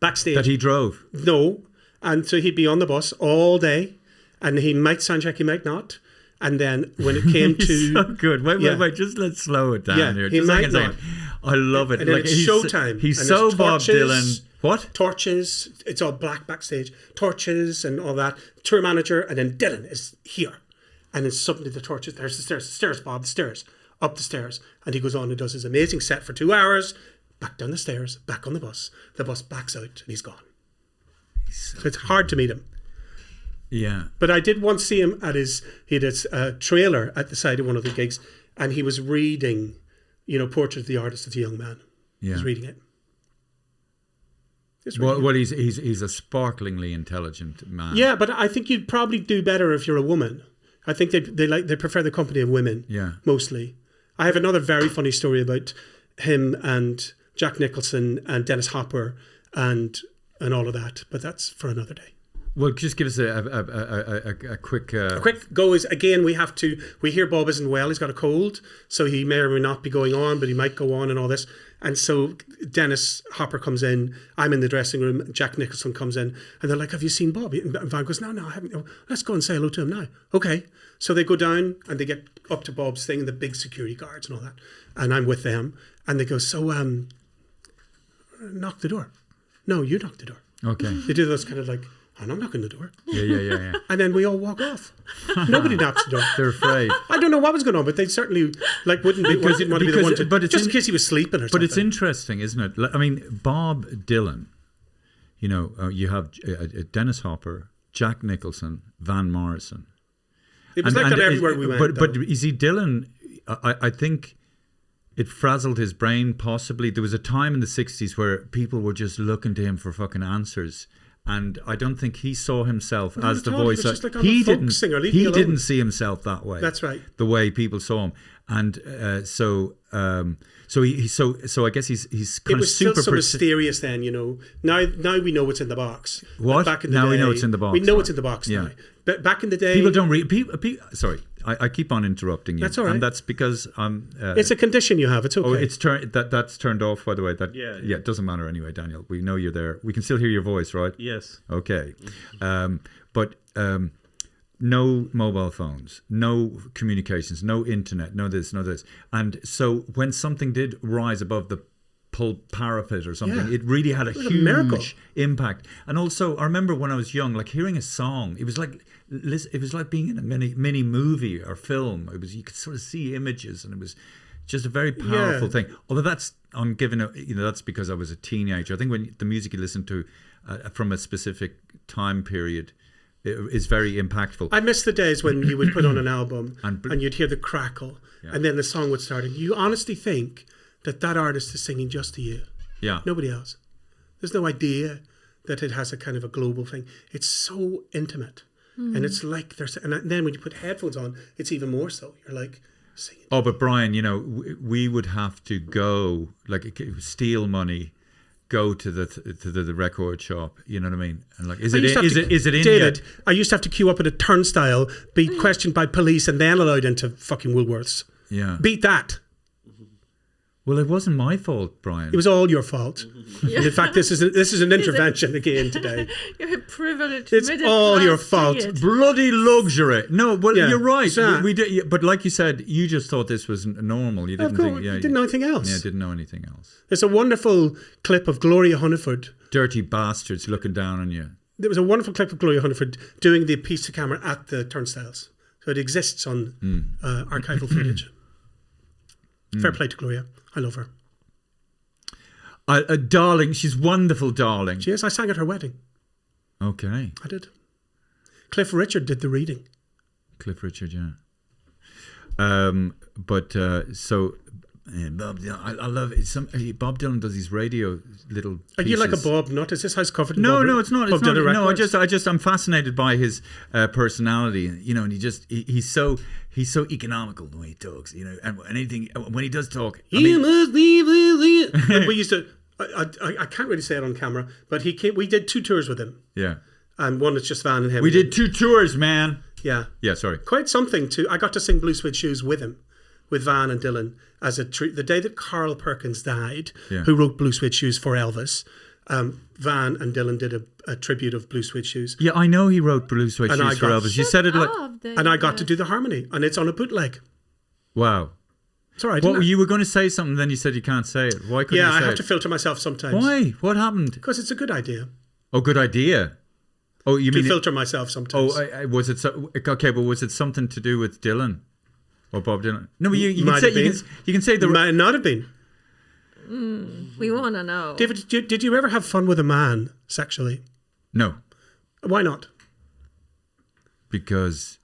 Backstage. That he drove? No. And so he'd be on the bus all day. And he might soundcheck, he might not. And then when it came to... so good. Wait, just let's slow it down Yeah, here. he Just might a second. I love it. And then it's showtime. He's And so it's Bob torches, Dylan. What? Torches. It's all black backstage. Torches and all that. Tour manager. And then Dylan is here. And then suddenly the torches. There's the stairs. The stairs, Bob. The stairs. Up the stairs. And he goes on and does his amazing set for 2 hours. Back down the stairs. Back on the bus. The bus backs out. And he's gone. So it's hard to meet him. Yeah. But I did once see him he had a trailer at the side of one of the gigs, and he was reading, Portrait of the Artist as a Young Man. He was reading it. Well, he's a sparklingly intelligent man. Yeah, but I think you'd probably do better if you're a woman. I think they prefer the company of women. Yeah. Mostly. I have another very funny story about him and Jack Nicholson and Dennis Hopper and all of that, but that's for another day. Well, just give us a quick... A quick go is, again, we hear Bob isn't well, he's got a cold, so he may or may not be going on, but he might go on and all this. And so Dennis Hopper comes in, I'm in the dressing room, Jack Nicholson comes in, and they're like, have you seen Bob? And Van goes, no, I haven't. Oh, let's go and say hello to him now. Okay. So they go down and they get up to Bob's thing, the big security guards and all that. And I'm with them. And they go, so knock the door. No, you knock the door. Okay. They do those kind of like, I'm not knocking the door. Yeah. And then we all walk off. Nobody knocks the door. They're afraid. I don't know what was going on, but they certainly didn't want to be the one to, but it's just in case he was sleeping or something. But it's interesting, isn't it? I mean, Bob Dylan, you have Dennis Hopper, Jack Nicholson, Van Morrison. It was like that everywhere we went. But you see, Dylan, I think it frazzled his brain possibly. There was a time in the 60s where people were just looking to him for fucking answers. And I don't think he saw himself as the voice. He didn't see himself that way. That's right. The way people saw him, and so I guess he's kind it was of super. Still so mysterious then, Now we know what's in the box. What? Back in the now day, we know it's in the box. We know right. it's in the box Yeah. now. But back in the day, people don't read. Sorry, I keep on interrupting you. That's all right. And that's because I'm. It's a condition you have. It's okay. Oh, it's that's turned off, by the way. Yeah. It doesn't matter anyway, Daniel. We know you're there. We can still hear your voice, right? Yes. Okay. But no mobile phones, no communications, no internet, no this. And so when something did rise above the parapet or something. Yeah. It really had a was a miracle. huge impact. And also, I remember when I was young, like hearing a song, it was like being in a mini movie or film. You could sort of see images, and it was just a very powerful thing. Although that's because I was a teenager. I think when the music you listen to from a specific time period is very impactful. I miss the days when you would put on an album and you'd hear the crackle, and then the song would start, and you honestly think that artist is singing just to you. Yeah. Nobody else. There's no idea that it has a kind of a global thing. It's so intimate. And it's like and then when you put headphones on, it's even more so. You're like singing. Oh, but Brian, we would have to go, like, steal money, go to the record shop. You know what I mean? And like, is it in David, yet? I used to have to queue up at a turnstile, be questioned by police, and then allowed into fucking Woolworths. Yeah. Beat that. Well, it wasn't my fault, Brian. It was all your fault. And in fact, this is an intervention again today. You're privileged. It's all your fault. Bloody luxury. No, well, you're right. So, we did, but like you said, you just thought this was normal. You didn't think. you didn't know anything else. Yeah, didn't know anything else. There's a wonderful clip of Gloria Hunniford. Dirty bastards looking down on you. There was a wonderful clip of Gloria Hunniford doing the piece to camera at the turnstiles. So it exists on archival footage. Fair play to Gloria. I love her. A darling. She's wonderful, darling. She is. I sang at her wedding. Okay. I did. Cliff Richard did the reading. Cliff Richard, yeah. Bob Dylan, I love it. Bob Dylan does these radio little pieces. Are you like a Bob Nut? Is this house covered in No, Bob? no, it's not. Bob It's not. Dylan No, records? I'm fascinated by his personality. And he's so economical the way he talks. And anything when he does talk, You must leave. We used to. I can't really say it on camera, but he came. We did 2 tours with him, yeah, and one is just Van and him. we did 2 tours, man. Yeah, Yeah, sorry. quite something too. I got to sing Blue Suede Shoes with him, with Van and Dylan as a treat. The day that Carl Perkins died, who wrote Blue Suede Shoes for Elvis, Van and Dylan did a tribute of Blue Suede Shoes. Yeah, I know he wrote Blue Suede And Shoes for Elvis. You said it like, And I got to do the harmony, and it's on a bootleg. wow. It's all right. Well, you were going to say something, then you said you can't say it. Why couldn't you say I have it? to filter myself sometimes. Why? What happened? Because it's a good idea Oh, good idea. Oh, you to mean filter myself sometimes. was it okay? But was it something to do with Dylan or Bob Dylan? No, but you can Might say have been. you can say the Might not have been. We want to know. David, did you ever have fun with a man sexually? no, Why not? because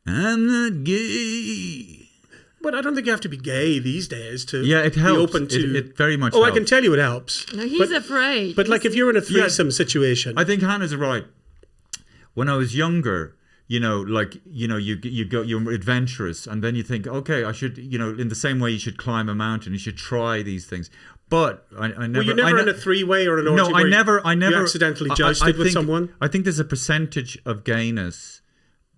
I'm not gay. But I don't think you have to be gay these days to Yeah, it helps. be open to. It very much Oh, I helps. can tell you it helps. No, he's afraid. But like if you're in a threesome situation, I think Hannah's right. When I was younger, you're adventurous, and then you think, okay, I should, in the same way you should climb a mountain, you should try these things. But I never. were you never in a 3-way or an orgy? No, I never. You accidentally jousted with someone. I think there's a percentage of gayness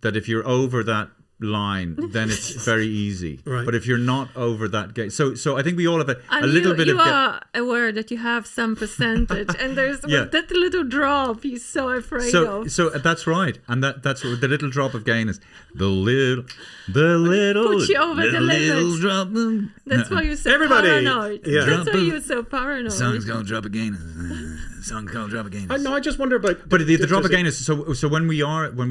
that if you're over that line, then it's very easy. Right. But if you're not over that gay, so I think we all have a and little bit you of. are aware that you have some percentage, and there's Yeah. that little drop he's so afraid So of. that's right, and that's what, the little drop of gayness, the little Puts you over the little limit. drop. That's why you're so Everybody. paranoid. Yeah. That's why you're so paranoid. Song's called Drop a Gayness. Song's called Drop a Gayness. No, I just wonder about. But the drop of gayness. So when we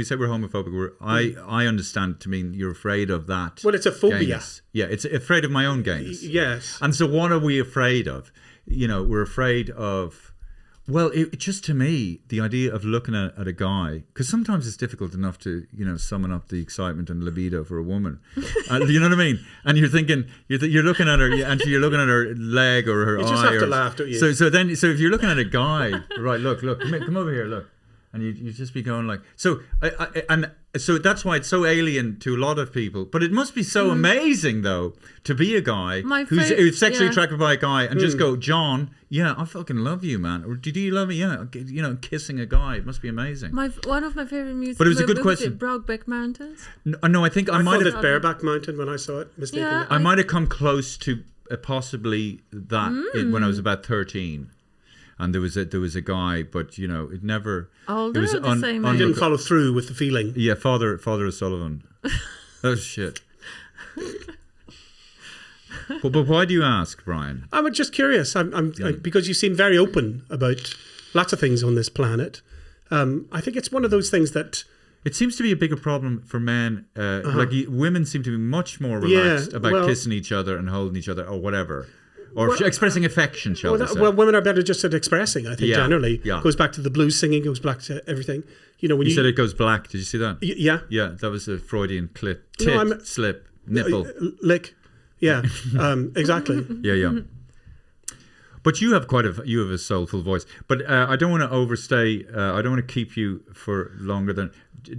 say we're homophobic, I understand to mean you're afraid of that. Well, it's a phobia. Gayness. Yeah, it's afraid of my own gayness. Yes. And so what are we afraid of? We're afraid of. Well, it just to me, the idea of looking at a guy, because sometimes it's difficult enough to, summon up the excitement and libido for a woman. You know what I mean? And you're thinking, you're looking at her, and you're looking at her leg or her eye. You just have to laugh, don't you? So if you're looking at a guy, right? Look, come over here, look, and you just be going like, so so that's why it's so alien to a lot of people. But it must be so amazing though to be a guy who's sexually attracted by a guy and just go, John, yeah, I fucking love you, man. Or did you love me? Yeah, kissing a guy, it must be amazing. One of my favorite music. But it was a good question. Brokeback Mountains. No, I think I might called have it Bareback Mountain when I saw it mistakenly. Yeah. I might have come close to possibly that when I was about 13. And there was a guy, but it never. Older, it was the same age? You didn't follow through with the feeling. Yeah, Father O'Sullivan. Oh shit. But why do you ask, Brian? I'm just curious. Because you seem very open about lots of things on this planet. I think it's one of those things that... It seems to be a bigger problem for men. Women seem to be much more relaxed about kissing each other and holding each other or whatever. Or expressing affection, shall we say. Well, women are better just at expressing, I think, generally. Yeah. Goes back to the blues singing, goes back to everything. You know, when you said it goes black. Did you see that? Yeah. Yeah, that was a Freudian clip. Slip, nipple. Lick. Yeah, exactly. Yeah. But you have a soulful voice. But I don't want to overstay. I don't want to keep you for longer than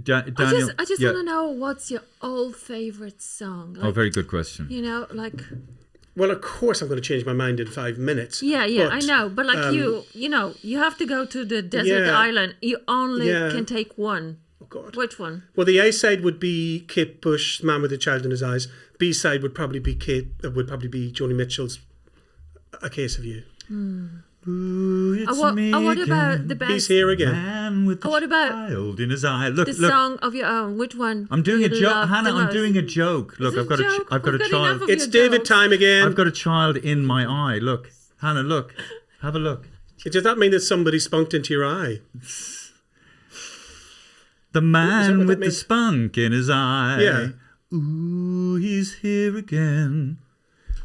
Daniel. I just want to know, what's your old favorite song? Like, very good question. You know, like... Well, of course I'm going to change my mind in 5 minutes. Yeah, I know. But like you know, you have to go to the desert island. You only can take one. Oh, God. Which one? Well, the A side would be Kate Bush, Man with a Child in His Eyes. B side would probably be Joni Mitchell's A Case of You. Ooh, it's me what again. about the best? He's here again. Man with the what about child in his eye. Look, the song of your own? Which one? I'm doing a do you joke, love Hannah. the I'm most? doing a joke. Look, Is it I've got a joke? I've got We've a got child. enough of It's your David jokes. time again. I've got a child in my eye. Look, Hannah, look. Have a look. Does that mean that somebody spunked into your eye? The man what with that the means? spunk in his eye. Yeah. Ooh, he's here again.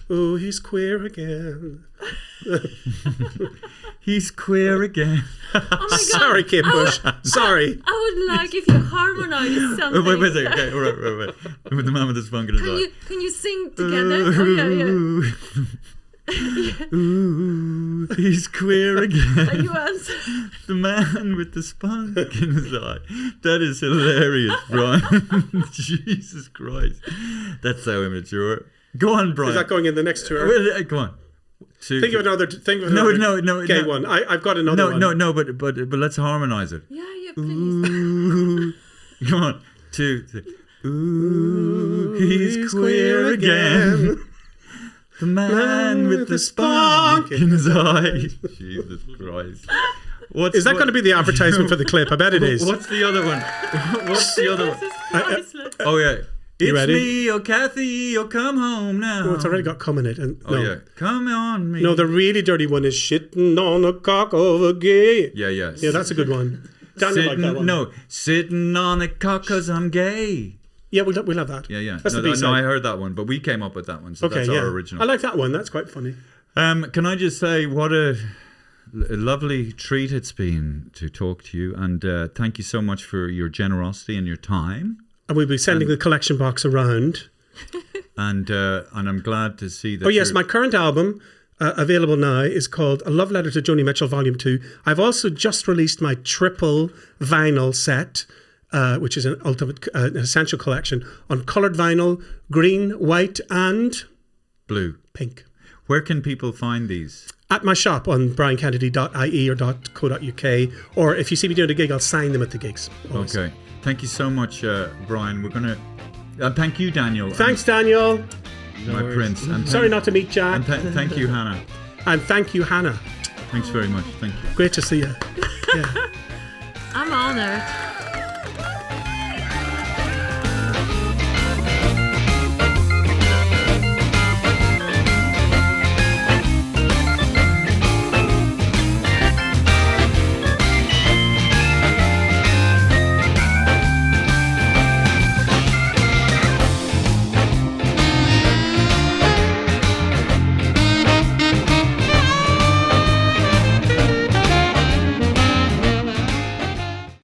Oh, he's queer again. He's queer again. Oh my God. Sorry, Kate Bush. Sorry. I would like if you harmonize something. Wait a second. Okay, right. With the man with the spunk in his eye. Can you sing together? Oh yeah. Ooh, he's queer again. You answer. The man with the spunk in his eye. That is hilarious, Brian. Jesus Christ. That's so immature. Go on, Brian. Is that going in the next tour? Go on. Think of another No, gay one. I've got another one. No, but let's harmonize it. Yeah, please. Ooh. Come on. 2, 3. Ooh, he's queer again. The man with the spunk in his eye. Jesus Christ. Is that going to be the advertisement for the clip? I bet it is. What's the other one? What's the other one? Oh, yeah. You It's ready? me, oh Kathy, oh come home now. Oh, it's already got cum in it. And, Oh, yeah. Come on me. No, the really dirty one is shitting on the cock of a gay. Yeah. Yeah, that's a good one. Daniel liked that one. No, sitting on a cock 'cause I'm gay. Yeah, we'll have that. Yeah. That's no, the B-side. I heard that one, but we came up with that one, so Okay, that's yeah. our original. I like that one. That's quite funny. Can I just say what a lovely treat it's been to talk to you, and thank you so much for your generosity and your time. And we'll be sending the collection box around. And I'm glad to see that. Oh, yes, my current album, available now, is called A Love Letter to Joni Mitchell, Volume 2. I've also just released my triple vinyl set, which is an essential collection, on coloured vinyl, green, white, and... blue. Pink. Where can people find these? At my shop on briankennedy.ie or .co.uk, or if you see me doing a gig, I'll sign them at the gigs. Always. Okay. Thank you so much, Brian. We're going to... thank you, Daniel. Thanks, Daniel. My prince. And Sorry not to meet Jack. And thank you, Hannah. And thank you, Hannah. Thanks very much. Thank you. Great to see you. Yeah. I'm honored.